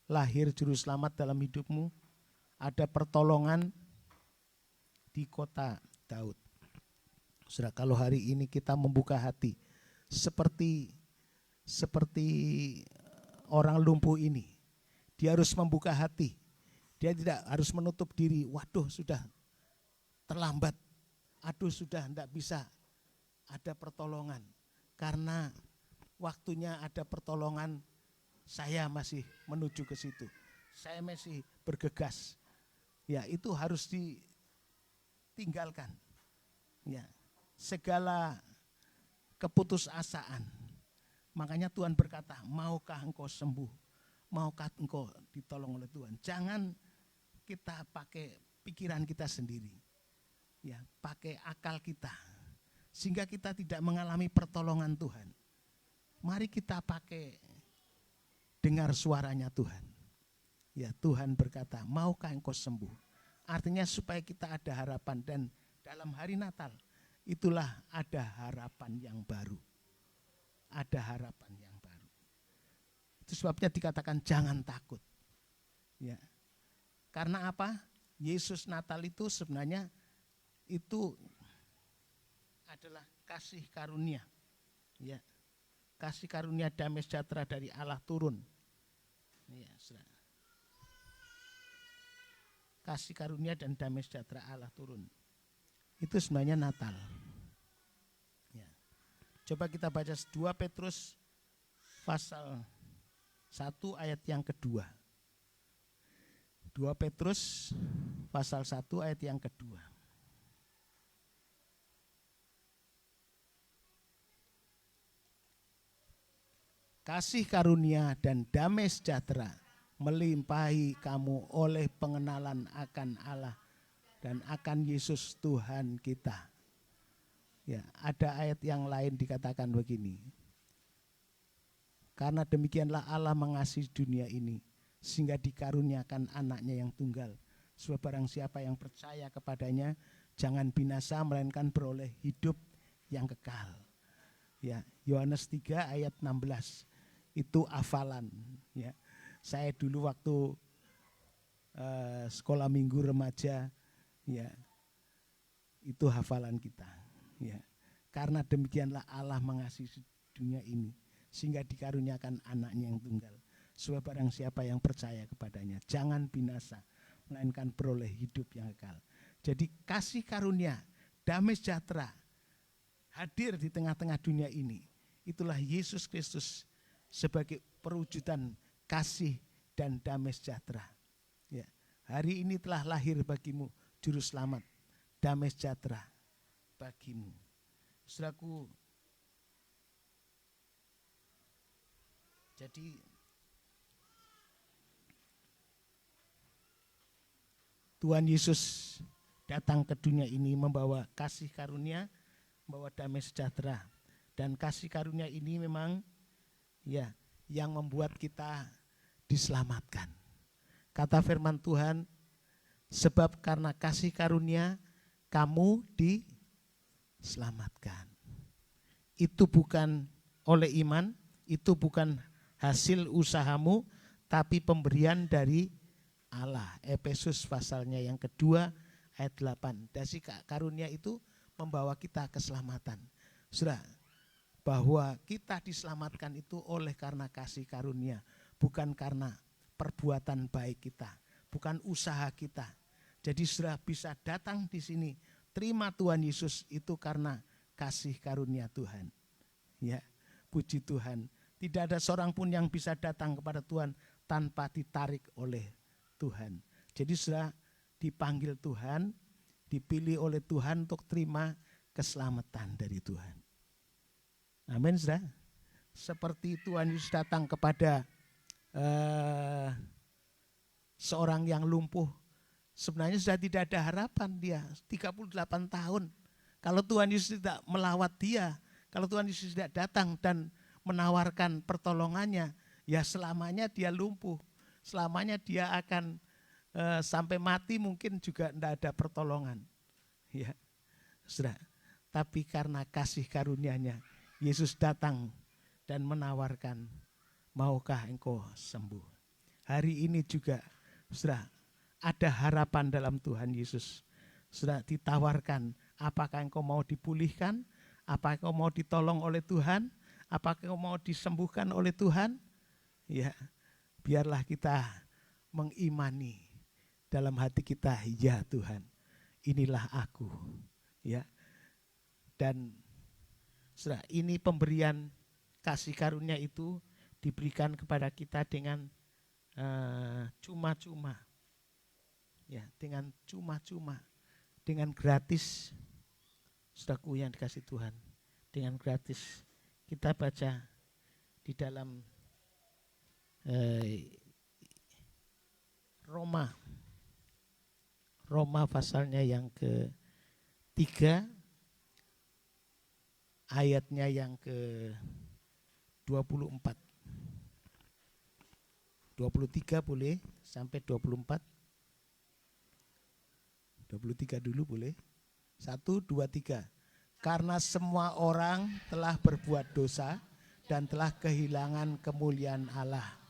lahir Juru Selamat dalam hidupmu, ada pertolongan di kota Daud. Saudara, kalau hari ini kita membuka hati seperti orang lumpuh ini, dia harus membuka hati. Dia tidak harus menutup diri, waduh sudah terlambat, aduh sudah tidak bisa ada pertolongan. Karena waktunya ada pertolongan, saya masih menuju ke situ. Saya masih bergegas. Ya, itu harus ditinggalkan. Ya, segala keputusasaan. Makanya Tuhan berkata, maukah engkau sembuh? Maukah engkau ditolong oleh Tuhan? Jangan kita pakai pikiran kita sendiri. Ya, pakai akal kita. Sehingga kita tidak mengalami pertolongan Tuhan. Mari kita pakai dengar suaranya Tuhan. Ya, Tuhan berkata, maukah engkau sembuh? Artinya supaya kita ada harapan, dan dalam hari Natal itulah ada harapan yang baru. Ada harapan yang baru. Itu sebabnya dikatakan jangan takut. Ya. Karena apa? Yesus Natal itu sebenarnya itu adalah kasih karunia. Ya. Kasih karunia damai sejahtera dari Allah turun. Ya, kasih karunia dan damai sejahtera Allah turun. Itu sebenarnya Natal. Ya. Coba kita baca 2 Petrus pasal 1 ayat yang kedua. 2 Petrus pasal 1 ayat yang kedua. Kasih karunia dan damai sejahtera melimpahi kamu oleh pengenalan akan Allah dan akan Yesus Tuhan kita. Ya, ada ayat yang lain dikatakan begini. Karena demikianlah Allah mengasihi dunia ini sehingga dikaruniakan anaknya yang tunggal. Sebab barang siapa yang percaya kepadanya jangan binasa melainkan beroleh hidup yang kekal. Ya, Yohanes 3 ayat 16. Itu hafalan, ya. Saya dulu waktu sekolah minggu remaja, ya, itu hafalan kita, ya. Karena demikianlah Allah mengasihi dunia ini sehingga dikaruniakan anaknya yang tunggal. Sebab barang siapa yang percaya kepadanya jangan binasa melainkan beroleh hidup yang kekal. Jadi kasih karunia, damai sejahtera hadir di tengah-tengah dunia ini. Itulah Yesus Kristus sebagai perwujudan kasih dan damai sejahtera. Ya, hari ini telah lahir bagimu Juru Selamat, damai sejahtera bagimu. Saudaraku, jadi Tuhan Yesus datang ke dunia ini membawa kasih karunia, membawa damai sejahtera. Dan kasih karunia ini memang ya yang membuat kita diselamatkan. Kata firman Tuhan, sebab karena kasih karunia kamu diselamatkan. Itu bukan oleh iman, itu bukan hasil usahamu, tapi pemberian dari Allah. Efesus pasalnya yang kedua ayat 8. Kasih karunia itu membawa kita keselamatan. Saudara, bahwa kita diselamatkan itu oleh karena kasih karunia, bukan karena perbuatan baik kita, bukan usaha kita. Jadi sudah bisa datang di sini, terima Tuhan Yesus itu karena kasih karunia Tuhan. Ya, puji Tuhan. Tidak ada seorang pun yang bisa datang kepada Tuhan tanpa ditarik oleh Tuhan. Jadi sudah dipanggil Tuhan, dipilih oleh Tuhan untuk terima keselamatan dari Tuhan. Amin, saudara. Seperti Tuhan Yesus datang kepada seorang yang lumpuh, sebenarnya sudah tidak ada harapan dia, 38 tahun. Kalau Tuhan Yesus tidak melawat dia, kalau Tuhan Yesus tidak datang dan menawarkan pertolongannya, ya selamanya dia lumpuh, selamanya dia akan sampai mati mungkin juga tidak ada pertolongan. Ya, saudara. Tapi karena kasih karunia-Nya, Yesus datang dan menawarkan, maukah engkau sembuh? Hari ini juga, saudara, ada harapan dalam Tuhan Yesus. Saudara, ditawarkan, apakah engkau mau dipulihkan? Apakah engkau mau ditolong oleh Tuhan? Apakah engkau mau disembuhkan oleh Tuhan? Ya, biarlah kita mengimani dalam hati kita, ya Tuhan, inilah aku. Ya, dan saudara, ini pemberian kasih karunia itu diberikan kepada kita dengan cuma-cuma, ya, dengan cuma-cuma, dengan gratis, saudaraku yang dikasih Tuhan, dengan gratis. Kita baca di dalam Roma pasalnya yang ke-3, ayatnya yang ke-24. 23 boleh sampai 24. 23 dulu boleh. 1, 2, 3. Karena semua orang telah berbuat dosa dan telah kehilangan kemuliaan Allah.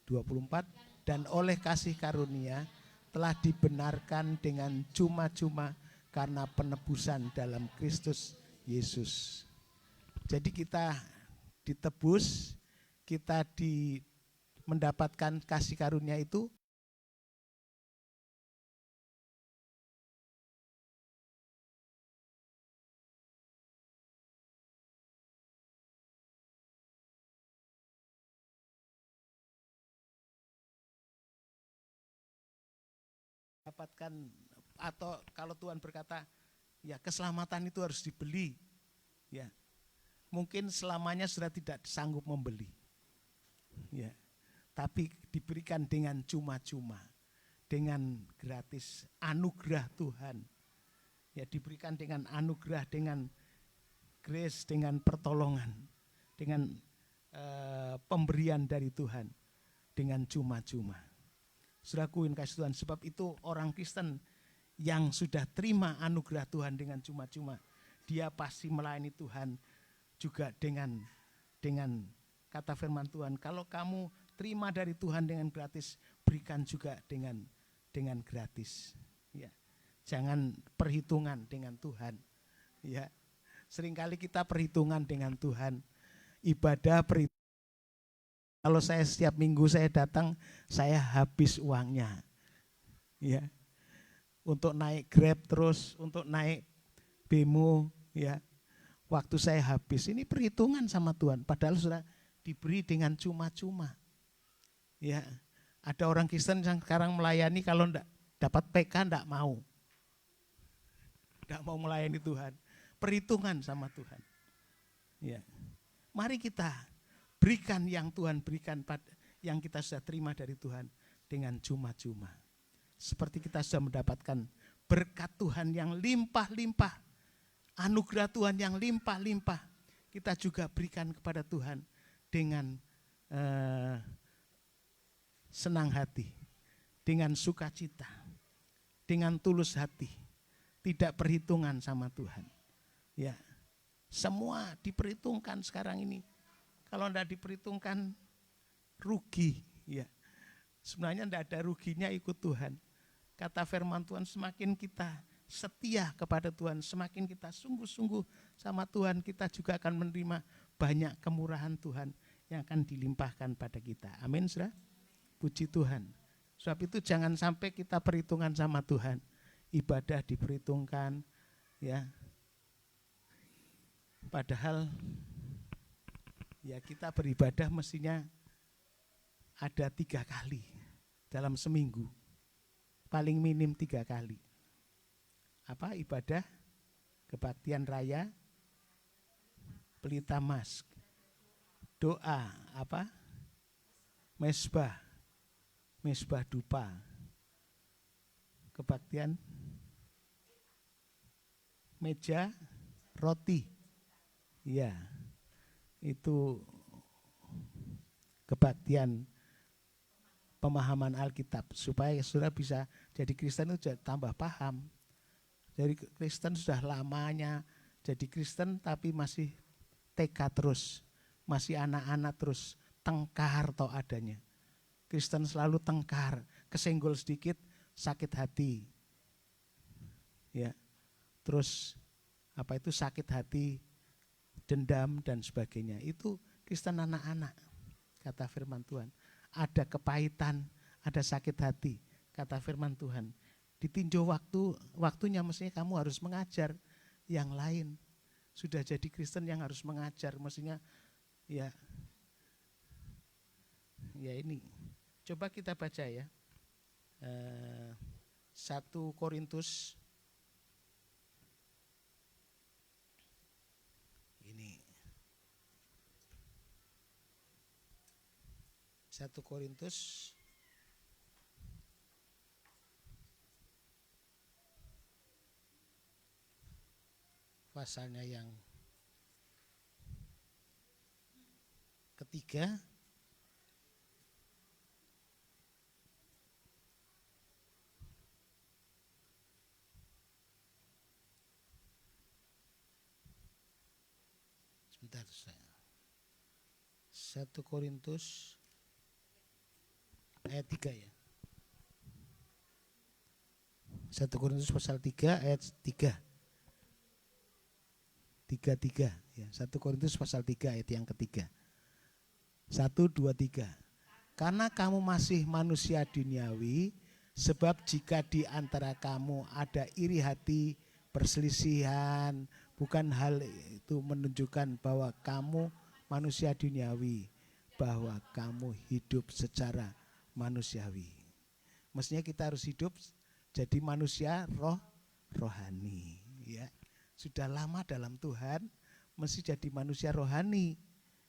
24. Dan oleh kasih karunia telah dibenarkan dengan cuma-cuma karena penebusan dalam Kristus Yesus. Jadi kita ditebus, kita mendapatkan kasih karunia itu dapatkan, atau kalau Tuhan berkata, ya keselamatan itu harus dibeli, ya mungkin selamanya sudah tidak sanggup membeli, ya, tapi diberikan dengan cuma-cuma, dengan gratis, anugerah Tuhan, ya diberikan dengan anugerah, dengan grace, dengan pertolongan, dengan pemberian dari Tuhan, dengan cuma-cuma. Saudaraku yang kasih Tuhan, sebab itu orang Kristen yang sudah terima anugerah Tuhan dengan cuma-cuma, dia pasti melayani Tuhan juga dengan kata firman Tuhan, kalau kamu terima dari Tuhan dengan gratis, berikan juga dengan gratis. Ya, jangan perhitungan dengan Tuhan. Ya, seringkali kita perhitungan dengan Tuhan, ibadah perhitungan. Kalau saya setiap minggu saya datang, saya habis uangnya, ya, untuk naik Grab terus, untuk naik Bemo, ya, waktu saya habis. Ini perhitungan sama Tuhan, padahal sudah diberi dengan cuma-cuma. Ya, ada orang Kristen yang sekarang melayani kalau enggak dapat PK enggak mau melayani Tuhan. Perhitungan sama Tuhan. Ya, mari kita berikan yang Tuhan berikan, yang kita sudah terima dari Tuhan dengan cuma-cuma. Seperti kita sudah mendapatkan berkat Tuhan yang limpah-limpah, anugerah Tuhan yang limpah-limpah, kita juga berikan kepada Tuhan dengan senang hati, dengan sukacita, dengan tulus hati, tidak perhitungan sama Tuhan. Ya, semua diperhitungkan sekarang ini. Kalau tidak diperhitungkan, rugi. Ya, sebenarnya tidak ada ruginya ikut Tuhan. Kata firman Tuhan, semakin kita setia kepada Tuhan, semakin kita sungguh-sungguh sama Tuhan, kita juga akan menerima banyak kemurahan Tuhan yang akan dilimpahkan pada kita. Amin, saudara. Puji Tuhan. Sebab itu jangan sampai kita perhitungan sama Tuhan. Ibadah diperhitungkan, ya. Padahal ya kita beribadah mestinya ada 3 kali dalam seminggu. Paling minim 3 kali. Apa? Ibadah, kebaktian raya, pelita mas, doa, apa? Mesbah dupa, kebaktian, meja, roti. Ya, itu kebaktian pemahaman Alkitab. Supaya saudara bisa jadi Kristen itu tambah paham. Jadi Kristen sudah lamanya jadi Kristen tapi masih TK terus. Masih anak-anak terus, tengkar toh adanya. Kristen selalu tengkar, kesenggol sedikit sakit hati. Ya. Terus apa itu sakit hati, dendam dan sebagainya. Itu Kristen anak-anak, kata firman Tuhan. Ada kepahitan, ada sakit hati, kata firman Tuhan. Ditinjau waktunya mestinya kamu harus mengajar yang lain. Sudah jadi Kristen yang harus mengajar, mestinya ya ini. Coba kita baca ya. 1 Korintus ini. 1 Korintus pasalnya yang ketiga. Sebentar saya. 1 Korintus ayat 3 ya. 1 Korintus pasal 3 ayat 3. 3 ya. 1 Korintus pasal 3 ayat yang ketiga. 1, 2, 3. Karena kamu masih manusia duniawi, sebab jika di antara kamu ada iri hati, perselisihan, bukan hal itu menunjukkan bahwa kamu manusia duniawi, bahwa kamu hidup secara manusiawi. Mestinya kita harus hidup jadi manusia rohani, ya. Sudah lama dalam Tuhan, mesti jadi manusia rohani.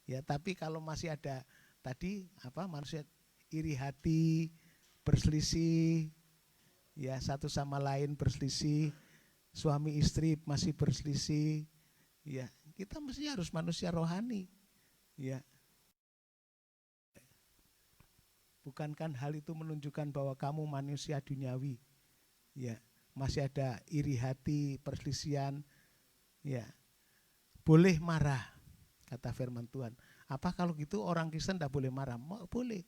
Ya, tapi kalau masih ada tadi manusia iri hati, berselisih, ya satu sama lain berselisih, suami istri masih berselisih, ya kita mesti harus manusia rohani, ya. Bukankah hal itu menunjukkan bahwa kamu manusia duniawi, ya masih ada iri hati, perselisihan, ya boleh marah, kata firman Tuhan. Apa kalau gitu orang Kristen tidak boleh marah? Boleh,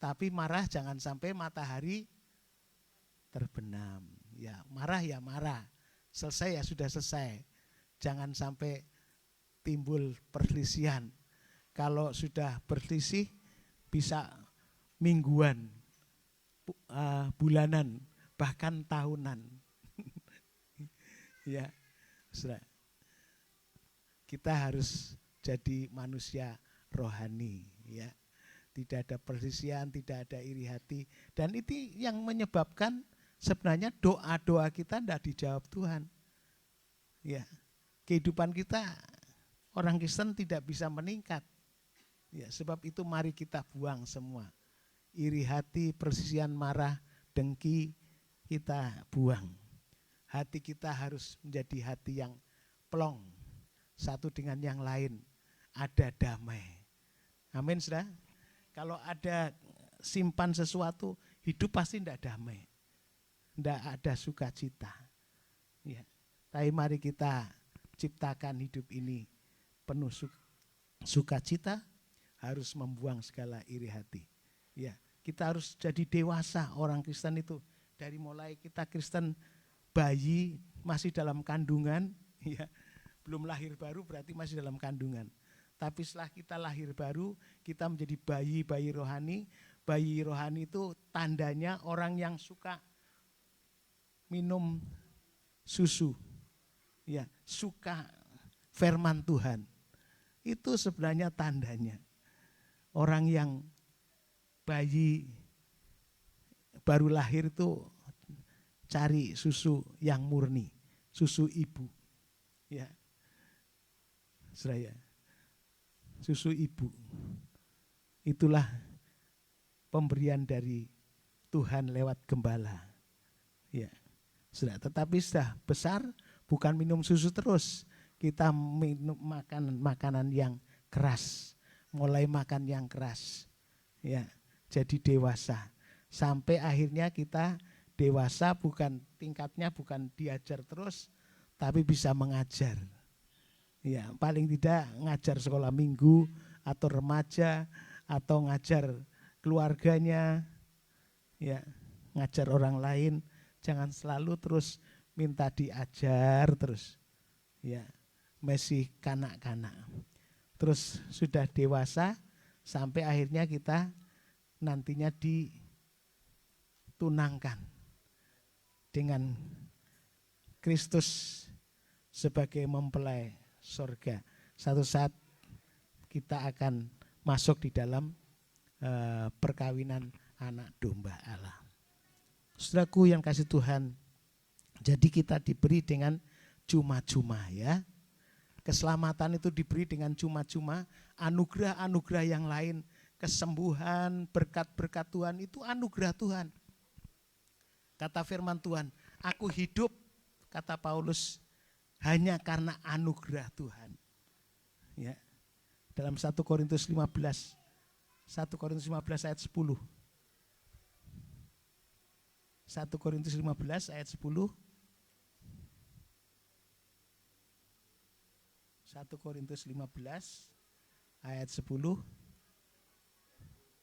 tapi marah jangan sampai matahari terbenam. Ya marah, selesai ya sudah selesai. Jangan sampai timbul perselisihan. Kalau sudah berselisih bisa mingguan, bulanan, bahkan tahunan. Ya, sudah. Kita harus jadi manusia rohani, ya. Tidak ada perselisihan, tidak ada iri hati, dan itu yang menyebabkan sebenarnya doa-doa kita tidak dijawab Tuhan. Ya, kehidupan kita orang Kristen tidak bisa meningkat. Ya, sebab itu mari kita buang semua. Iri hati, perselisihan, marah, dengki kita buang. Hati kita harus menjadi hati yang plong, satu dengan yang lain, ada damai. Amin, saudara. Kalau ada simpan sesuatu, hidup pasti tidak damai, tidak ada sukacita. Ya, tapi mari kita ciptakan hidup ini penuh sukacita, harus membuang segala iri hati. Ya, kita harus jadi dewasa orang Kristen itu. Dari mulai kita Kristen bayi masih dalam kandungan, ya, belum lahir baru berarti masih dalam kandungan. Tapi setelah kita lahir baru, kita menjadi bayi-bayi rohani, bayi rohani itu tandanya orang yang suka minum susu, ya, suka firman Tuhan. Itu sebenarnya tandanya orang yang bayi baru lahir itu cari susu yang murni, susu ibu, ya, saya, susu ibu. Itulah pemberian dari Tuhan lewat gembala, ya. Sudah, tetapi sudah besar bukan minum susu terus, kita minum makanan yang keras, mulai makan yang keras, ya, jadi dewasa sampai akhirnya kita dewasa, bukan tingkatnya bukan diajar terus, tapi bisa mengajar, ya, paling tidak ngajar sekolah minggu atau remaja atau ngajar keluarganya, ya, ngajar orang lain. Jangan selalu terus minta diajar terus, ya, masih kanak-kanak. Terus sudah dewasa sampai akhirnya kita nantinya ditunangkan dengan Kristus sebagai mempelai sorga. Satu saat kita akan masuk di dalam perkawinan anak domba Allah. Saudaraku yang kasih Tuhan, jadi kita diberi dengan cuma-cuma, ya. Keselamatan itu diberi dengan cuma-cuma, anugerah-anugerah yang lain, kesembuhan, berkat-berkat Tuhan itu anugerah Tuhan. Kata firman Tuhan, aku hidup, kata Paulus, hanya karena anugerah Tuhan. Ya. Dalam 1 Korintus 15 ayat 10. 1 Korintus 15 ayat 10. 1 Korintus 15 ayat 10.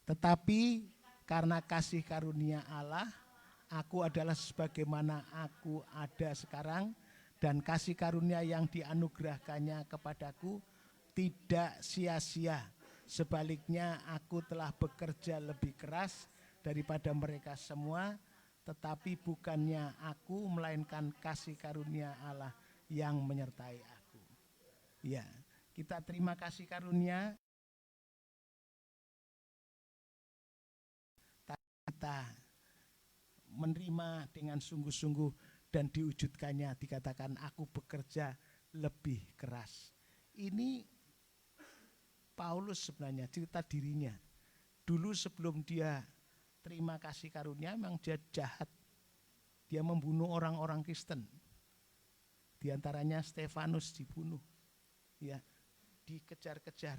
Tetapi karena kasih karunia Allah, aku adalah sebagaimana aku ada sekarang, dan kasih karunia yang dianugerahkannya kepadaku tidak sia-sia. Sebaliknya aku telah bekerja lebih keras daripada mereka semua, tetapi bukannya aku, melainkan kasih karunia Allah yang menyertai aku. Ya, kita terima kasih karunia, kita menerima dengan sungguh-sungguh dan diwujudkannya, dikatakan aku bekerja lebih keras. Ini Paulus sebenarnya cerita dirinya. Dulu sebelum dia terima kasih karunia, memang dia jahat. Dia membunuh orang-orang Kristen. Di antaranya Stefanus dibunuh. Ya, dikejar-kejar.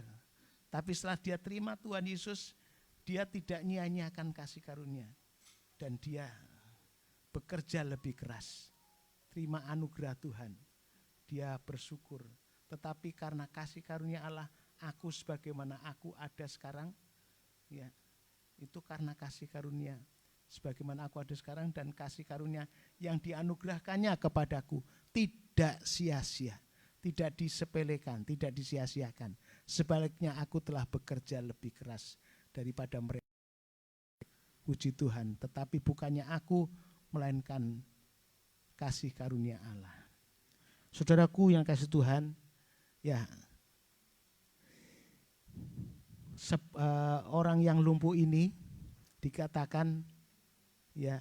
Tapi setelah dia terima Tuhan Yesus, dia tidak nyia-nyiakan kasih karunia. Dan dia bekerja lebih keras. Terima anugerah Tuhan. Dia bersyukur. Tetapi karena kasih karunia Allah, aku sebagaimana aku ada sekarang, ya, itu karena kasih karunia. Sebagaimana aku ada sekarang, dan kasih karunia yang dianugerahkannya kepadaku tidak sia-sia, tidak disepelekan, tidak disia-siakan. Sebaliknya aku telah bekerja lebih keras daripada mereka. Puji Tuhan, tetapi bukannya aku, melainkan kasih karunia Allah. Saudaraku yang kasih Tuhan, ya, orang yang lumpuh ini dikatakan, ya,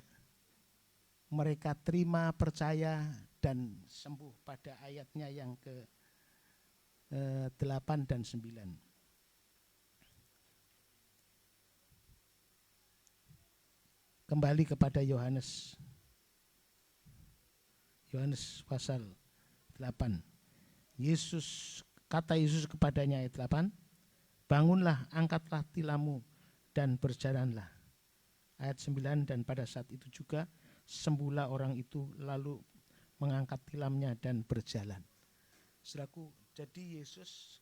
mereka terima, percaya dan sembuh pada ayatnya yang ke 8 dan 9. Kembali kepada Yohanes pasal 8. Kata Yesus kepadanya ayat 8, bangunlah, angkatlah tilammu dan berjalanlah. Ayat 9, dan pada saat itu juga sembuhlah orang itu, lalu mengangkat tilamnya dan berjalan. Saudaraku, jadi Yesus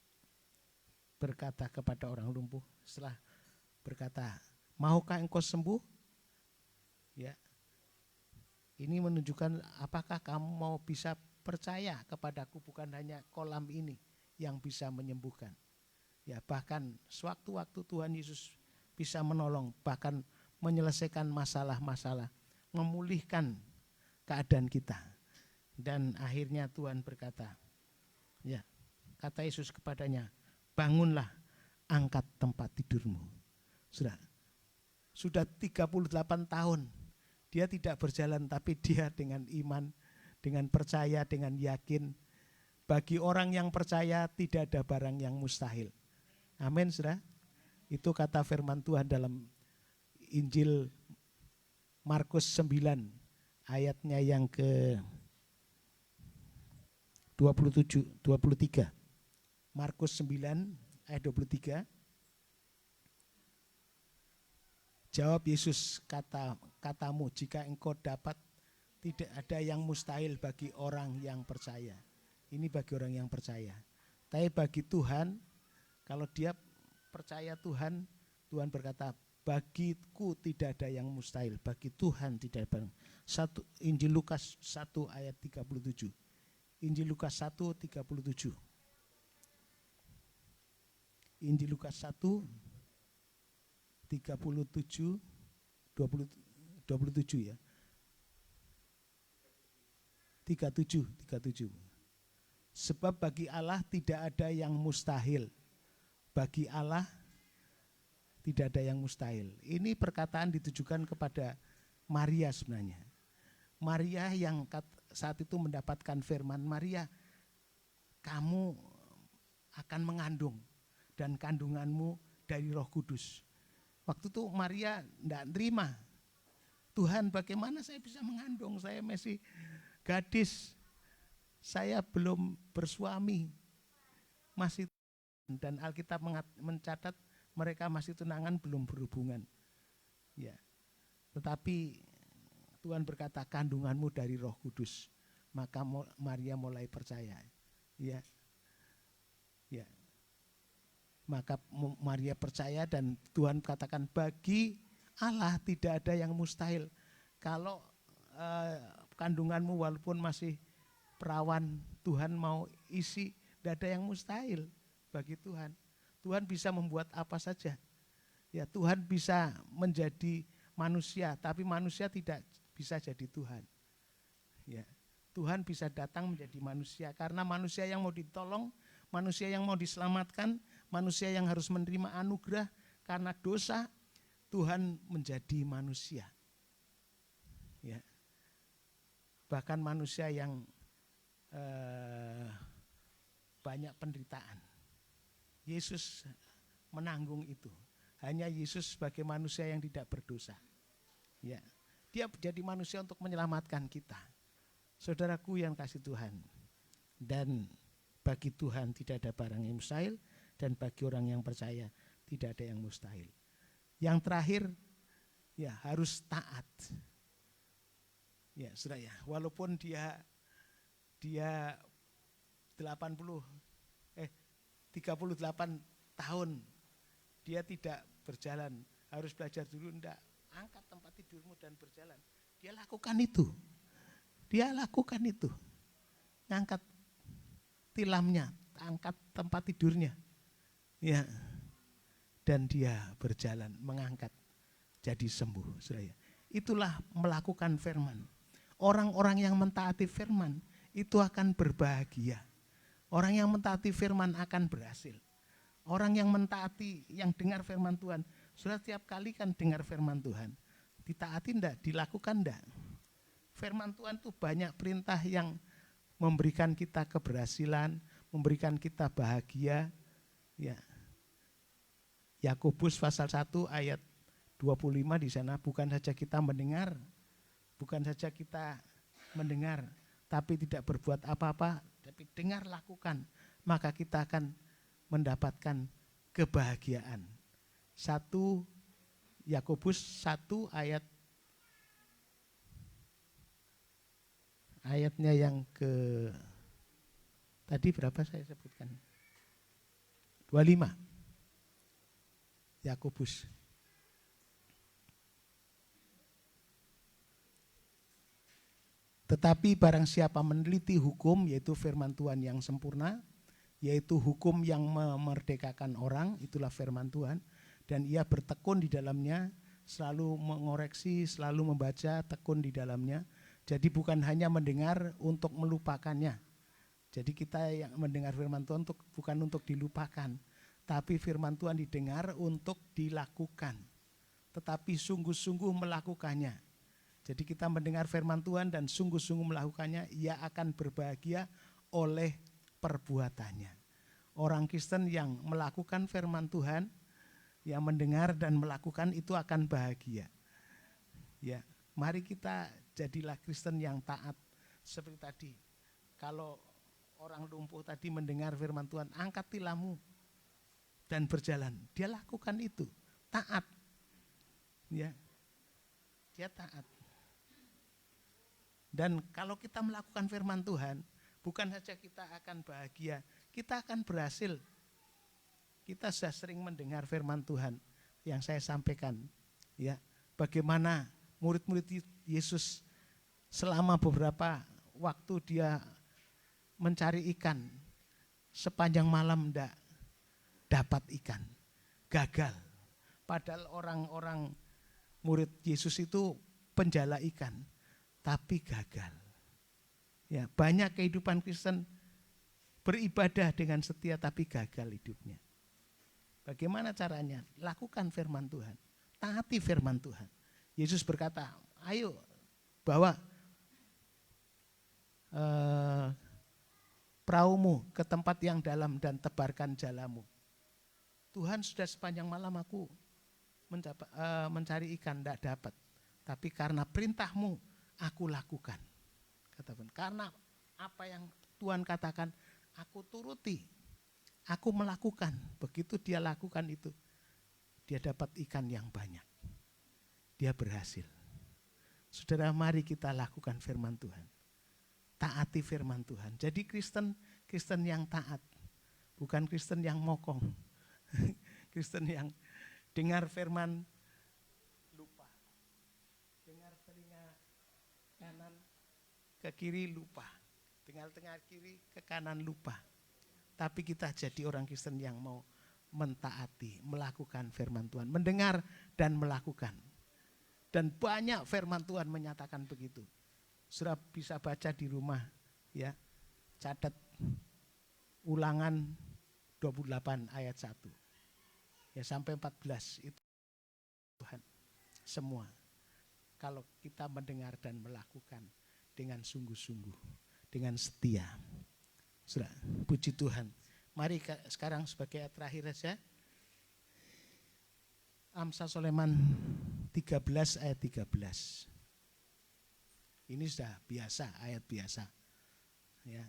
berkata kepada orang lumpuh, setelah berkata, maukah engkau sembuh? Ya, ini menunjukkan apakah kamu mau bisa percaya kepadaku, bukan hanya kolam ini yang bisa menyembuhkan. Ya, bahkan sewaktu-waktu Tuhan Yesus bisa menolong, bahkan menyelesaikan masalah-masalah, memulihkan keadaan kita. Dan akhirnya Tuhan berkata, ya, kata Yesus kepadanya, bangunlah, angkat tempat tidurmu. Sudah 38 tahun dia tidak berjalan, tapi dia dengan iman, dengan percaya, dengan yakin. Bagi orang yang percaya tidak ada barang yang mustahil. Amin, saudara. Itu kata firman Tuhan dalam Injil Markus 9 ayatnya yang ke 23. Markus 9 ayat 23. Jawab Yesus, katamu, jika engkau dapat, tidak ada yang mustahil bagi orang yang percaya. Ini bagi orang yang percaya. Tapi bagi Tuhan, kalau dia percaya Tuhan, Tuhan berkata, bagiku tidak ada yang mustahil, bagi Tuhan tidak ada. Injil Lukas 1 ayat 37. Injil Lukas 1 37. Injil Lukas 1 37 27 ya. 37. Sebab bagi Allah tidak ada yang mustahil. Bagi Allah tidak ada yang mustahil. Ini perkataan ditujukan kepada Maria sebenarnya. Maria yang saat itu mendapatkan firman, Maria, kamu akan mengandung dan kandunganmu dari Roh Kudus. Waktu itu Maria tidak terima. Tuhan, bagaimana saya bisa mengandung? Saya masih gadis. Saya belum bersuami. Masih, dan Alkitab mencatat mereka masih tunangan, belum berhubungan. Ya. Tetapi Tuhan berkata, kandunganmu dari Roh Kudus. Maka Maria mulai percaya. Ya. Ya. Maka Maria percaya, dan Tuhan katakan bagi Allah tidak ada yang mustahil. Kalau kandunganmu walaupun masih perawan, Tuhan mau isi, tidak ada yang mustahil bagi Tuhan. Tuhan bisa membuat apa saja. Ya, Tuhan bisa menjadi manusia, tapi manusia tidak bisa jadi Tuhan. Ya, Tuhan bisa datang menjadi manusia karena manusia yang mau ditolong, manusia yang mau diselamatkan, manusia yang harus menerima anugerah karena dosa, Tuhan menjadi manusia. Ya. Bahkan manusia yang banyak penderitaan. Yesus menanggung itu. Hanya Yesus sebagai manusia yang tidak berdosa. Ya. Dia menjadi manusia untuk menyelamatkan kita. Saudaraku yang kasih Tuhan. Dan bagi Tuhan tidak ada barang yang mustahil, dan bagi orang yang percaya tidak ada yang mustahil. Yang terakhir, ya harus taat. Ya, saudara ya, walaupun dia 38 tahun dia tidak berjalan, harus belajar dulu, enggak, angkat tempat tidurmu dan berjalan. Dia lakukan itu. Angkat tilamnya, angkat tempat tidurnya. Ya. Dan dia berjalan, mengangkat, jadi sembuh. Saudara. Itulah melakukan firman. Orang-orang yang mentaati firman itu akan berbahagia. Orang yang mentaati firman akan berhasil. Orang yang mentaati, yang dengar firman Tuhan, sudah tiap kali kan dengar firman Tuhan, ditaati enggak, dilakukan enggak. Firman Tuhan itu banyak perintah yang memberikan kita keberhasilan, memberikan kita bahagia. Ya. Yakobus pasal 1 ayat 25 di sana, bukan saja kita mendengar, tapi tidak berbuat apa-apa, tapi dengar lakukan, maka kita akan mendapatkan kebahagiaan. 1 Yakobus 1 ayatnya yang ke tadi berapa saya sebutkan? 25. Yakobus. Tetapi barang siapa meneliti hukum, yaitu firman Tuhan yang sempurna, yaitu hukum yang memerdekakan orang, itulah firman Tuhan, dan ia bertekun di dalamnya, selalu mengoreksi, selalu membaca, tekun di dalamnya. Jadi bukan hanya mendengar untuk melupakannya. Jadi kita yang mendengar firman Tuhan bukan untuk dilupakan, tapi firman Tuhan didengar untuk dilakukan, tetapi sungguh-sungguh melakukannya. Jadi kita mendengar firman Tuhan dan sungguh-sungguh melakukannya, ia akan berbahagia oleh perbuatannya. Orang Kristen yang melakukan firman Tuhan, yang mendengar dan melakukan itu akan bahagia. Ya, mari kita jadilah Kristen yang taat. Seperti tadi, kalau orang lumpuh tadi mendengar firman Tuhan, angkat tilammu dan berjalan. Dia lakukan itu, taat. Ya, dia taat. Dan kalau kita melakukan firman Tuhan, bukan saja kita akan bahagia, kita akan berhasil. Kita sudah sering mendengar firman Tuhan yang saya sampaikan, ya, bagaimana murid-murid Yesus selama beberapa waktu dia mencari ikan, sepanjang malam tidak dapat ikan, gagal. Padahal orang-orang murid Yesus itu penjala ikan, tapi gagal. Ya, banyak kehidupan Kristen beribadah dengan setia tapi gagal hidupnya. Bagaimana caranya? Lakukan firman Tuhan, taati firman Tuhan. Yesus berkata, ayo bawa perahumu ke tempat yang dalam dan tebarkan jalamu. Tuhan, sudah sepanjang malam aku mencari ikan, tidak dapat. Tapi karena perintahmu aku lakukan. Kata Tuhan, karena apa yang Tuhan katakan aku turuti, aku melakukan. Begitu dia lakukan itu, dia dapat ikan yang banyak. Dia berhasil. Saudara, mari kita lakukan firman Tuhan. Taati firman Tuhan. Jadi Kristen yang taat, bukan Kristen yang mokong. Kristen yang dengar firman lupa. Dengar telinga kanan ke kiri lupa. Dengar tengah kiri ke kanan lupa. Tapi kita jadi orang Kristen yang mau mentaati, melakukan firman Tuhan, mendengar dan melakukan. Dan banyak firman Tuhan menyatakan begitu. Sudah bisa baca di rumah, ya. Catat Ulangan 28 ayat 1. Ya, sampai 14 itu Tuhan. Semua. Kalau kita mendengar dan melakukan dengan sungguh-sungguh, dengan setia. Sudah, puji Tuhan. Mari sekarang sebagai terakhir saja. Amsal Sulaiman 13 ayat 13. Ini sudah biasa, ayat biasa. Ya.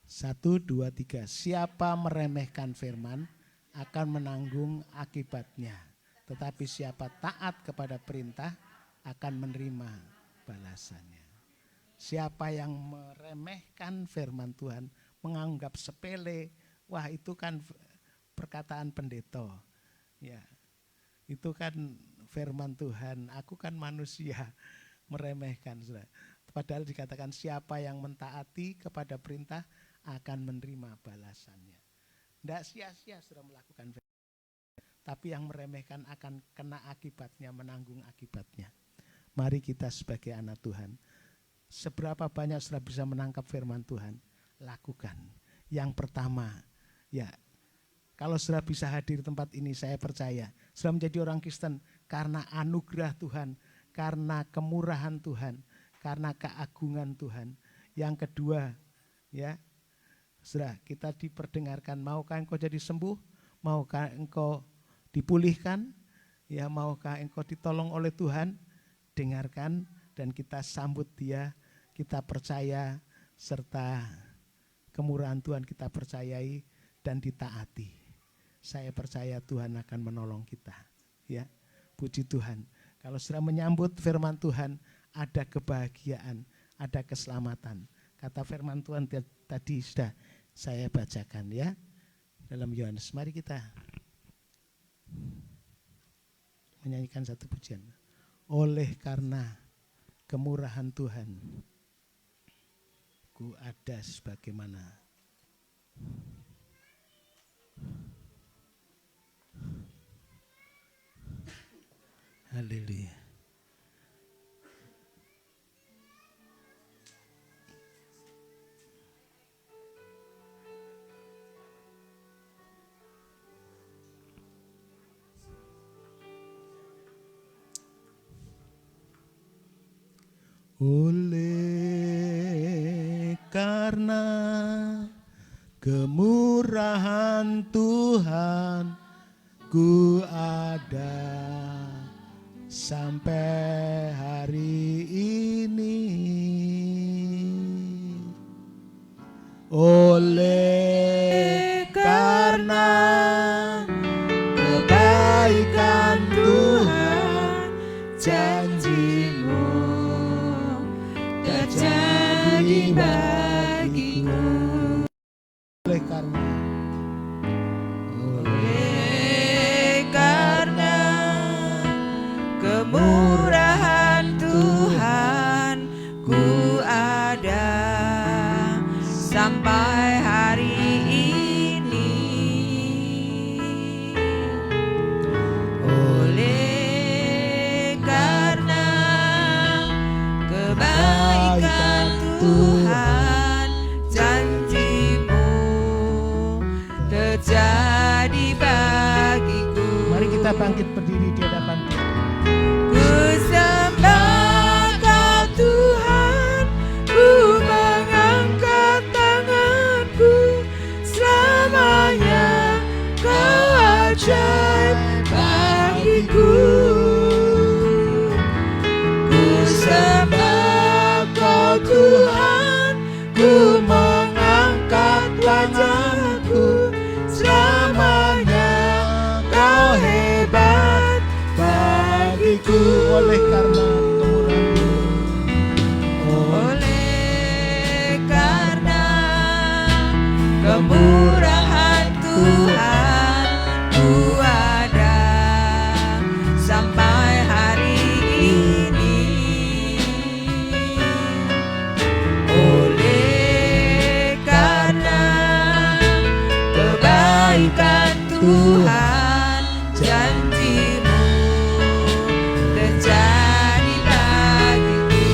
Satu, dua, tiga. Siapa meremehkan firman akan menanggung akibatnya. Tetapi siapa taat kepada perintah akan menerima balasannya. Siapa yang meremehkan firman Tuhan, menganggap sepele, wah itu kan perkataan pendeta. Ya. Itu kan firman Tuhan, aku kan manusia, meremehkan. Padahal dikatakan siapa yang mentaati kepada perintah akan menerima balasannya. Tidak sia-sia sudah melakukan firman, tapi yang meremehkan akan kena akibatnya, menanggung akibatnya. Mari kita sebagai anak Tuhan, seberapa banyak sudah bisa menangkap firman Tuhan, lakukan. Yang pertama, ya, kalau sudah bisa hadir tempat ini, saya percaya sudah menjadi orang Kristen karena anugerah Tuhan, karena kemurahan Tuhan, karena keagungan Tuhan. Yang kedua, ya, sudah kita diperdengarkan, maukah engkau jadi sembuh, maukah engkau dipulihkan, ya, maukah engkau ditolong oleh Tuhan, dengarkan dan kita sambut dia, kita percaya serta kemurahan Tuhan kita percayai dan ditaati. Saya percaya Tuhan akan menolong kita. Ya, puji Tuhan. Kalau sudah menyambut firman Tuhan, ada kebahagiaan, ada keselamatan. Kata firman Tuhan tadi sudah saya bacakan, ya, dalam Yohanes. Mari kita menyanyikan satu pujian. Oleh karena kemurahan Tuhan, ku ada sebagaimana Haleluya. Oleh karena kemurahan Tuhan, ku ada sampai hari ini. Oleh karena kebaikan Tuhan, janji-Mu terjadi bagiku. Oleh karena Kemurahan Tuhan, ku ada sampai hari ini. Oleh karena kebaikan Tuhan, janji-Mu terjadi bagiku. Mari kita bangkit berdiri di hadapan Tuhan. Ku sembah Kau Tuhan, ku mengangkat tanganku, selamanya Kau ajaib bagiku. Ku sembah Kau Tuhan, ku mengangkat tanganku, selamanya Kau hebat bagiku. Oleh karena kemurahan Tuhan, ku ada sampai hari ini. Oleh karena kebaikan Tuhan, janji-Mu terjadi bagiku.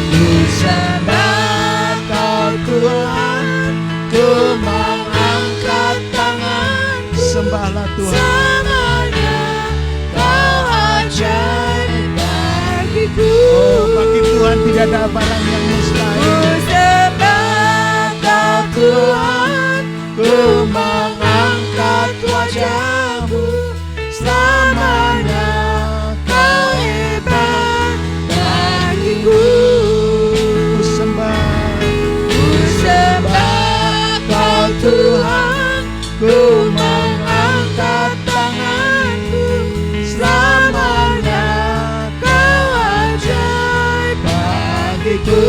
Ku sembah Kau Tuhan, ku mengangkat tanganku, sembahlah Tuhan. selamanya Kau ajaib bagiku. Oh, bagi Tuhan tidak ada barang yang Ku mustahil. sembah Kau Tuhan, ku mengangkat wajah-Mu, selamanya Kau hebat bagiku. Ku sembah Kau Tuhan, ku mengangkat tanganku, selamanya Kau ajaib bagiku.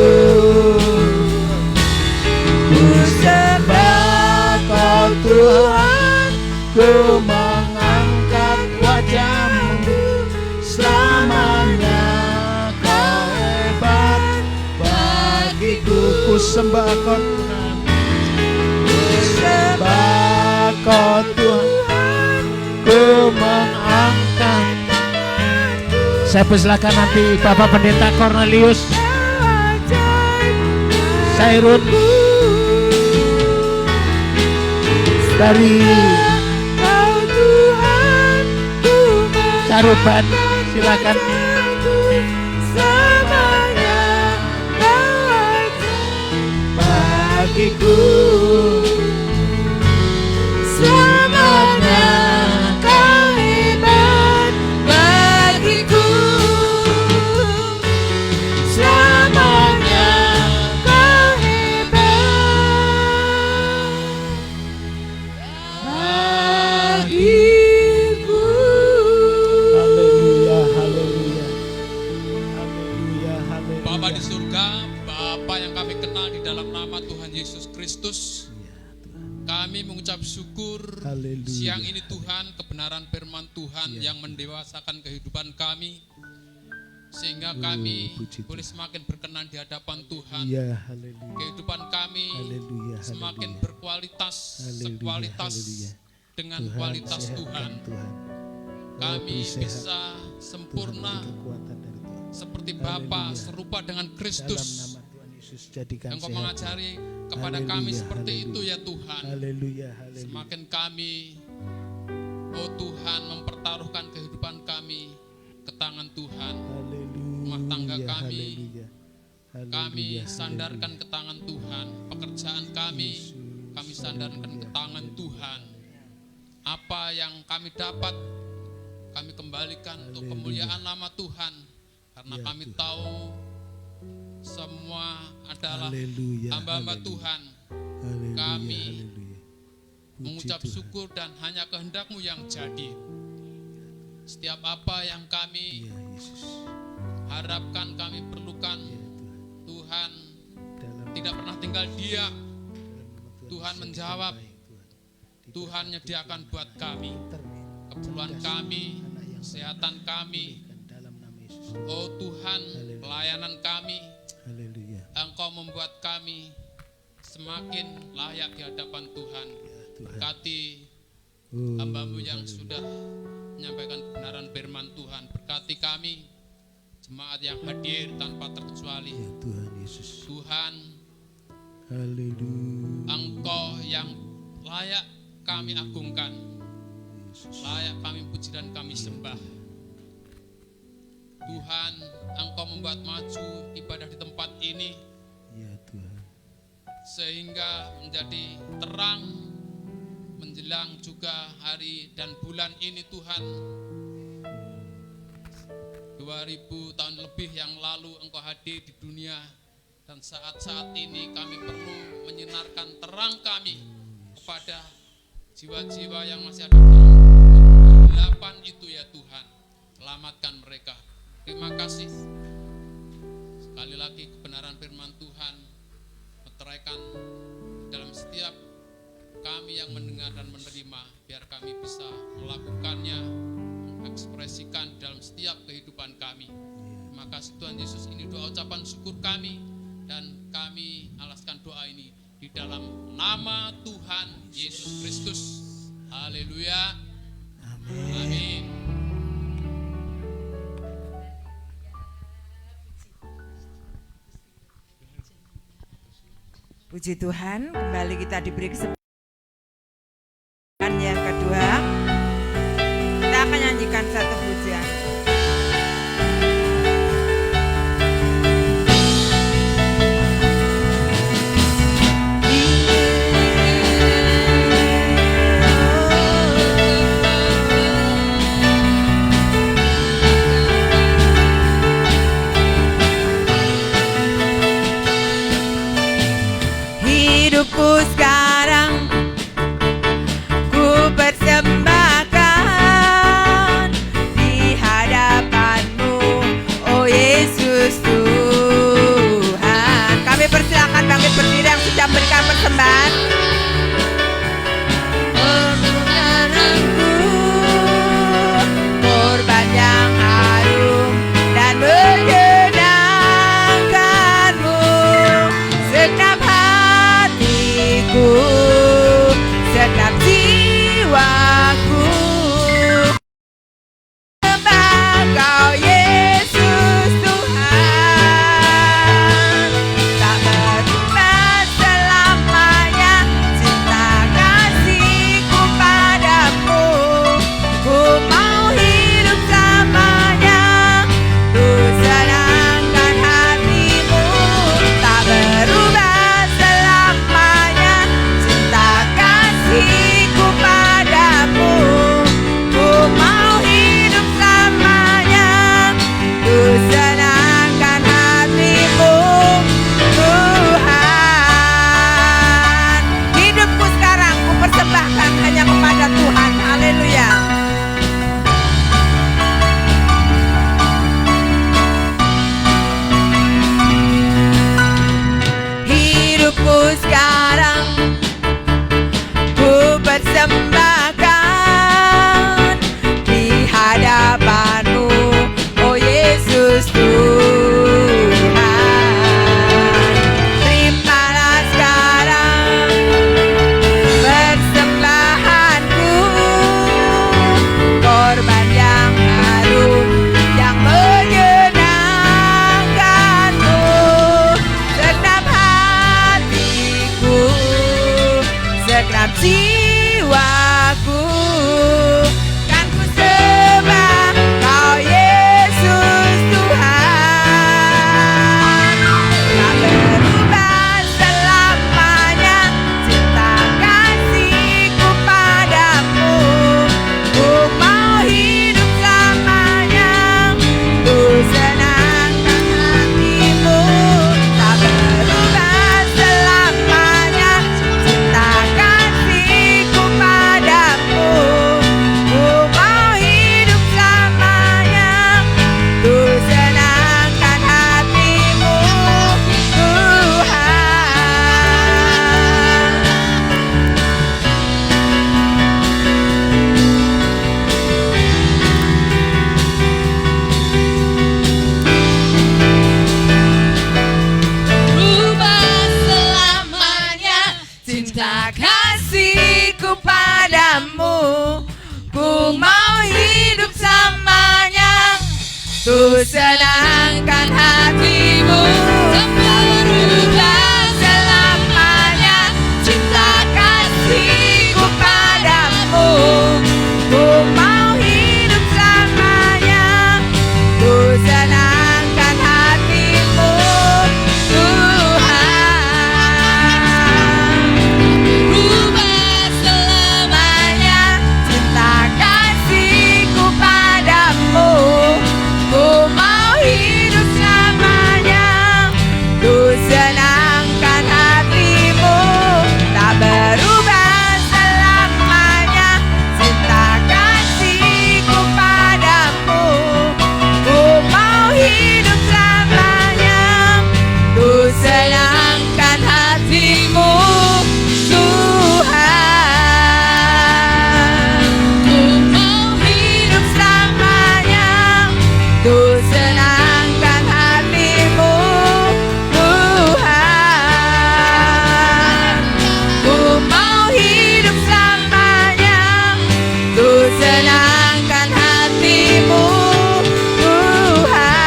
Ku sembah Kau Tuhan, ku mengangkat wajah-Mu, selamanya Kau hebat bagiku. ku sembah Kau Tuhan. Sembah Kau Tuhan, ku mengangkat. Saya persilakan nanti Bapak Pendeta Cornelius Sairun dari Saruban, silakan. Bagiku selamanya Kau hebat bagiku, selamanya Kau hebat bagiku. Haleluya, haleluya. Haleluya, haleluya. Bapa di surga, Bapa yang kami kenal di dalam nama Tuhan Yesus Kristus, kami mengucap syukur Haleluya. siang ini Tuhan, kebenaran firman Tuhan yang mendewasakan kehidupan kami. sehingga kami puji boleh Tuhan. semakin berkenan di hadapan Tuhan. Ya, haleluya. Kehidupan kami Haleluya, semakin haleluya. berkualitas, Haleluya, sekualitas haleluya. dengan Tuhan, kualitas sehatkan Tuhan. Tuhan. Kami beri sehat. bisa Tuhan, sempurna beri kekuatan dari Tuhan. seperti Bapa, Haleluya. serupa dengan Dalam Kristus. nama Tuhan Yesus jadikan Engkau sehat. mengajari kepada Haleluya, kami seperti haleluya. itu ya Tuhan. Haleluya, haleluya. Semakin kami, oh Tuhan, mempertaruhkan kehidupan kami ke tangan Tuhan. Haleluya. Rumah tangga kami, Haleluya. Haleluya, Kami haleluya. sandarkan ke tangan Tuhan. Pekerjaan kami, Yesus, kami sandarkan ke haleluya, tangan haleluya. Tuhan. Apa yang kami dapat, kami kembalikan untuk Haleluya. kemuliaan nama Tuhan. Karena Ya, kami Tuhan. tahu semua adalah Haleluya, hamba-hamba haleluya. Tuhan. Haleluya, Kami haleluya. Puji Mengucap Tuhan. syukur dan hanya kehendak-Mu yang jadi. Setiap apa yang kami Ya, Yesus. harapkan, kami perlukan, Ya, Tuhan. Tuhan Dalam tidak pernah tinggal diam. nama Tuhan bisa menjawab. kita baik, Tuhan. Tuhan menyediakan buat kami keperluan Cerdas kami, anak yang kesehatan kami. pulihkan dalam nama Yesus. Oh Tuhan, Haleluya. pelayanan kami, Haleluya. Engkau membuat kami semakin layak di hadapan Tuhan. Ya, Tuhan. Berkati Oh, hamba-Mu yang haleluya. sudah menyampaikan kebenaran firman Tuhan. Berkati kami, jemaat yang hadir tanpa terkecuali. Ya, Tuhan Yesus. Tuhan, Haleluya. Engkau yang layak kami agungkan, Yesus. layak kami puji dan kami sembah. Tuhan, Engkau membuat maju ibadah di tempat ini Ya, Tuhan. sehingga menjadi terang menjelang juga hari dan bulan ini Tuhan. 2000 tahun lebih yang lalu Engkau hadir di dunia, dan saat-saat ini kami perlu menyinarkan terang kami kepada jiwa-jiwa yang masih ada dalam kegelapan itu ya Tuhan. Selamatkan mereka. Terima kasih. Sekali lagi kebenaran firman Tuhan meteraikan dalam setiap kami yang mendengar dan menerima, biar kami bisa melakukannya, mengekspresikan dalam setiap kehidupan kami. Terima kasih Tuhan Yesus, ini doa ucapan syukur kami, dan kami alaskan doa ini di dalam nama Tuhan Yesus Kristus. Haleluya. Amin. Puji Tuhan, kembali kita diberi kesempatan yang kedua. Kita akan nyanyikan satu pujian. Hidupku sekarang ku persembahkan di ku senangkan hatimu. Tak berubah selamanya cinta kasihku padamu. Ku mau hidup selamanya, ku senangkan hatimu Tuhan. Berubah selamanya cinta kasihku padamu. Ku mau hidup selamanya, ku senangkan hatimu. Tak berubah selamanya cinta kasihku padamu. Ku mau hidup selamanya, ku senangkan hatimu Tuhan. Ku mau hidup selamanya, ku senangkan hatimu Tuhan. Ku mau hidup selamanya, ku senangkan hatimu Tuhan.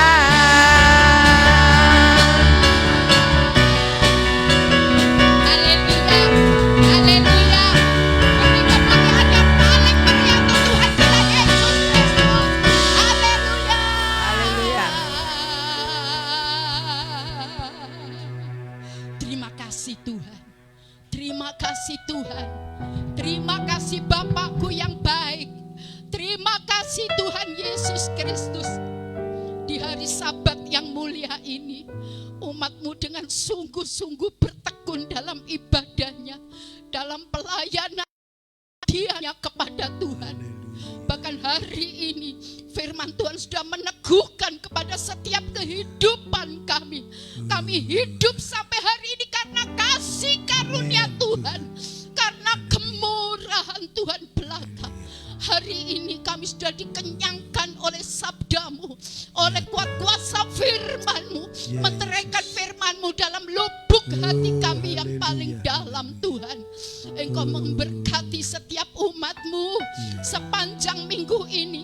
Haleluya, haleluya. Beri kemuliaan yang paling meriah untuk Tuhan kita Yesus Kristus. Haleluya. Haleluya. Terima kasih Tuhan. Terima kasih Tuhan. Terima kasih Bapakku yang baik. Terima kasih Tuhan Yesus Kristus. Di hari Sabat yang mulia ini, umat-Mu dengan sungguh-sungguh bertekun dalam ibadahnya, dalam pelayanan dianya kepada Tuhan. Bahkan hari ini firman Tuhan sudah meneguhkan kepada setiap kehidupan kami. Kami hidup sampai hari ini karena kasih karunia Tuhan, karena kemurahan Tuhan belaka. Hari ini kami sudah dikenyangkan oleh sabda-Mu, oleh kuat kuasa firman-Mu, menteraikan firman-Mu dalam lubuk hati kami yang paling dalam Tuhan. Engkau memberkati setiap umat-Mu sepanjang minggu ini,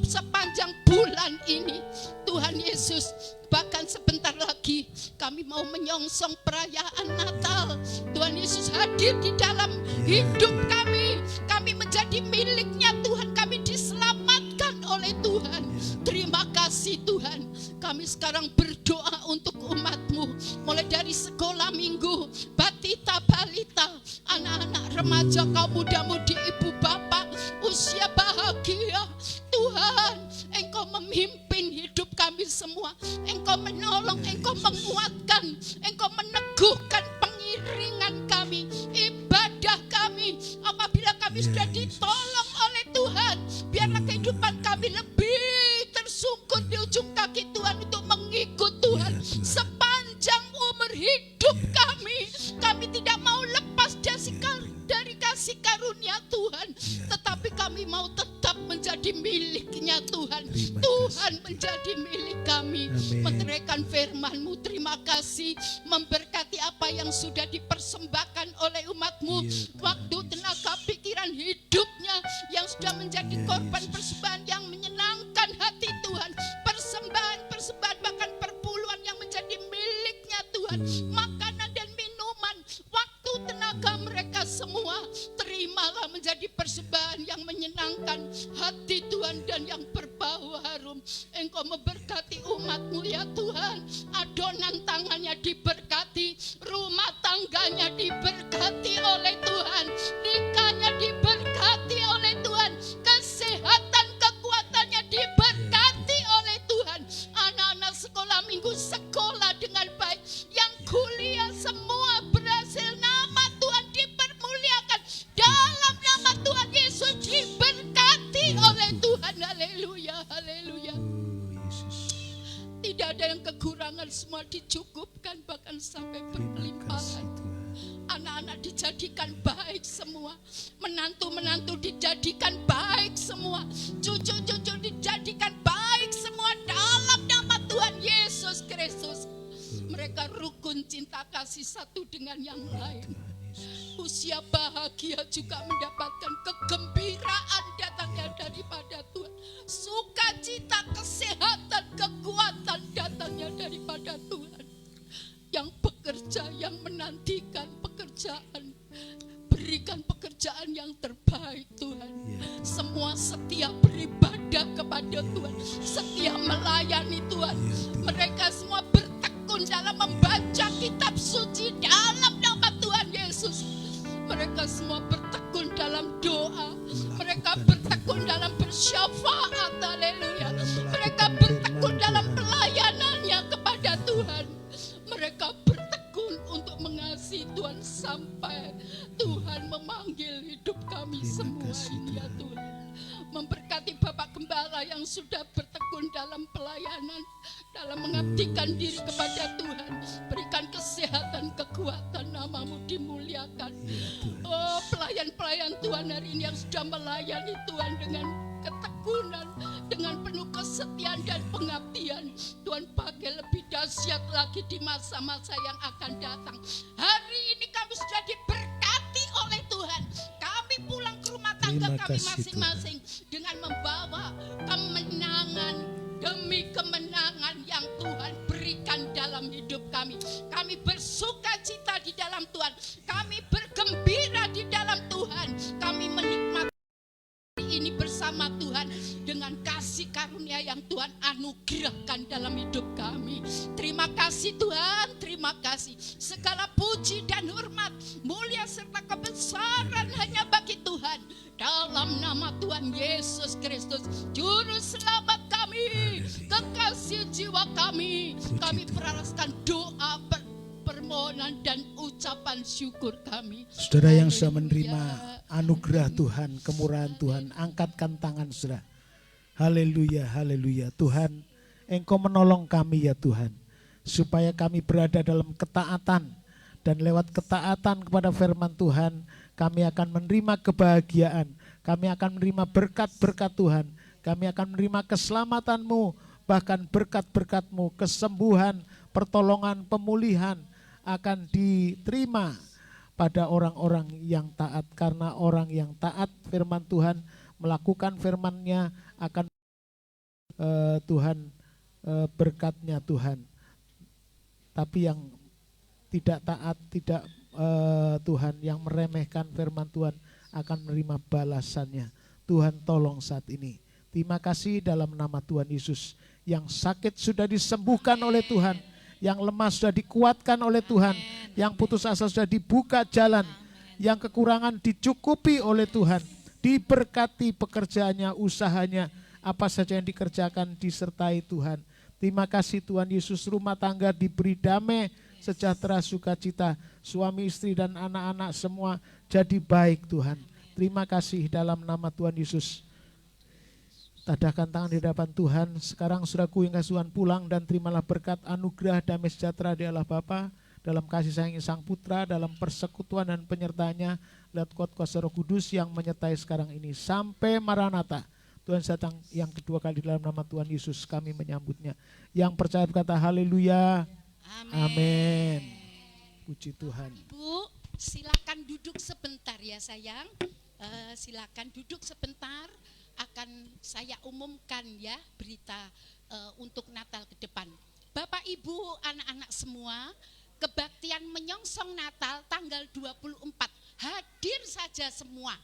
sepanjang bulan ini Tuhan Yesus. Bahkan sebentar lagi kami mau menyongsong perayaan Natal. Tuhan Yesus hadir di dalam hidup kami. Kami menjadi miliknya Tuhan. Kami diselamatkan oleh Tuhan. Terima kasih Tuhan. Kami sekarang berdoa untuk umat-Mu. Mulai dari sekolah minggu, batita balita, anak-anak remaja, kaum muda-mudi, ibu bapak, usia bahagia. Tuhan, Engkau memimpin hidup kami semua. Engkau menolong, Engkau menguatkan, Engkau meneguhkan pengiringan kami, ibadah kami. Apabila kami sudah ditolong oleh Tuhan, biarlah kehidupan kami lebih tersungkur di ujung kaki Tuhan untuk mengikut Tuhan sepanjang umur hidup kami. Kami tidak mau lepas dari kasih karunia Tuhan, tetapi kami mau tetap menjadi miliknya Tuhan. Tuhan menjadi milik kami. Menteraikan firman-Mu. Terima kasih, memberkati apa yang sudah dipersembahkan oleh umat-Mu. Waktu, tenaga, pikiran, hidupnya yang sudah menjadi korban persembahan yang menyenangkan hati Tuhan. Persembahan, bahkan perpuluhan yang menjadi miliknya Tuhan. Makanan dan minuman, waktu, tenaga mereka semua, terimalah menjadi persembahan yang menyenangkan hati Tuhan dan yang berbau harum. Engkau memberkati umat-Mu ya Tuhan. Adonan tangannya diberkati, rumah tangganya diberkati oleh Tuhan, nikahnya diberkati oleh Tuhan, kesehatan kekuatannya diberkati oleh Tuhan. Anak-anak sekolah minggu sekolah dengan baik, yang kuliah semua berhasil. Nama Tuhan dipermuliakan, dalam nama Tuhan Yesus diberkati oleh Tuhan. Haleluya, haleluya. Tidak ada yang kekurangan, semua dicukupkan, bahkan sampai berlimpahan. Anak-anak dijadikan baik semua, menantu-menantu dijadikan baik semua, cucu-cucu dijadikan baik semua dalam nama Tuhan Yesus Kristus. Mereka rukun cinta kasih satu dengan yang lain. Usia bahagia juga mendapatkan kegembiraan datangnya daripada Tuhan. Sukacita, kesehatan baik Tuhan. Semua setia beribadah kepada Tuhan, setia melayani Tuhan. Mereka semua bertekun dalam membaca kitab suci dalam nama Tuhan Yesus. Mereka semua bertekun dalam doa. Mereka bertekun dalam bersyafaat. Haleluya. Mereka bertekun dalam pelayanannya kepada Tuhan. Mereka bertekun untuk mengasihi Tuhan sampai Tuhan memanggil hidup kami semua ini ya Tuhan. Memberkati Bapak Gembala yang sudah bertekun dalam pelayanan, dalam mengabdikan diri kepada Tuhan. Berikan kesehatan, kekuatan, nama-Mu dimuliakan. Oh, pelayan-pelayan Tuhan hari ini yang sudah melayani Tuhan dengan ketekunan, dengan penuh kesetiaan dan pengabdian. Tuhan pakai lebih dahsyat lagi di masa-masa yang akan datang. Hari ini kami sudah diberkati oleh Tuhan. Kami pulang ke rumah tangga kami masing-masing dengan membawa kemenangan demi kemenangan yang Tuhan berikan dalam hidup kami. Kami bersuka cita di dalam Tuhan. Kami bergembira di dalam Tuhan. Kami menikmati ini bersama Tuhan dengan kasih karunia yang Tuhan anugerahkan dalam hidup kami. Terima kasih Tuhan, terima kasih. Segala puji dan hormat, mulia serta kebesaran hanya bagi Tuhan. Dalam nama Tuhan Yesus Kristus, Juru Selamat kami, kekasih jiwa kami. Kami peraraskan doa, permohonan dan ucapan syukur kami. Saudara yang sudah menerima anugerah Tuhan, kemurahan Tuhan, angkatkan tangan saudara. Haleluya, haleluya. Tuhan, Engkau menolong kami ya Tuhan, supaya kami berada dalam ketaatan, dan lewat ketaatan kepada firman Tuhan, kami akan menerima kebahagiaan, kami akan menerima berkat-berkat Tuhan, kami akan menerima keselamatan-Mu, bahkan berkat-berkat-Mu, kesembuhan, pertolongan, pemulihan akan diterima pada orang-orang yang taat. Karena orang yang taat firman Tuhan, melakukan firman-Nya, akan Tuhan berkat-Nya Tuhan. Tapi yang tidak taat, tidak Tuhan, yang meremehkan firman Tuhan akan menerima balasannya. Tuhan tolong saat ini. Terima kasih dalam nama Tuhan Yesus. Yang sakit sudah disembuhkan oleh Tuhan, yang lemah sudah dikuatkan oleh Tuhan, yang putus asa sudah dibuka jalan, yang kekurangan dicukupi oleh Tuhan, diberkati pekerjaannya, usahanya, apa saja yang dikerjakan disertai Tuhan. Terima kasih Tuhan Yesus, rumah tangga diberi damai, sejahtera, sukacita, suami istri dan anak-anak semua jadi baik Tuhan. Terima kasih dalam nama Tuhan Yesus. Tadahkan tangan di hadapan Tuhan. Sekarang saudaraku yang kasih Tuhan pulang dan terimalah berkat anugerah damai sejahtera di Allah Bapa, dalam kasih sayang Sang Putra, dalam persekutuan dan penyertaannya, lihat kuat kuasa Roh Kudus yang menyertai sekarang ini sampai Maranatha. Tuhan datang yang kedua kali dalam nama Tuhan Yesus, kami menyambutnya. Yang percaya berkata haleluya. Amin. Puji Tuhan. Ibu, silakan duduk sebentar ya sayang. Silakan duduk sebentar. Akan saya umumkan ya berita untuk Natal ke depan. Bapak Ibu, anak-anak semua, kebaktian menyongsong Natal tanggal 24. Hadir saja semua.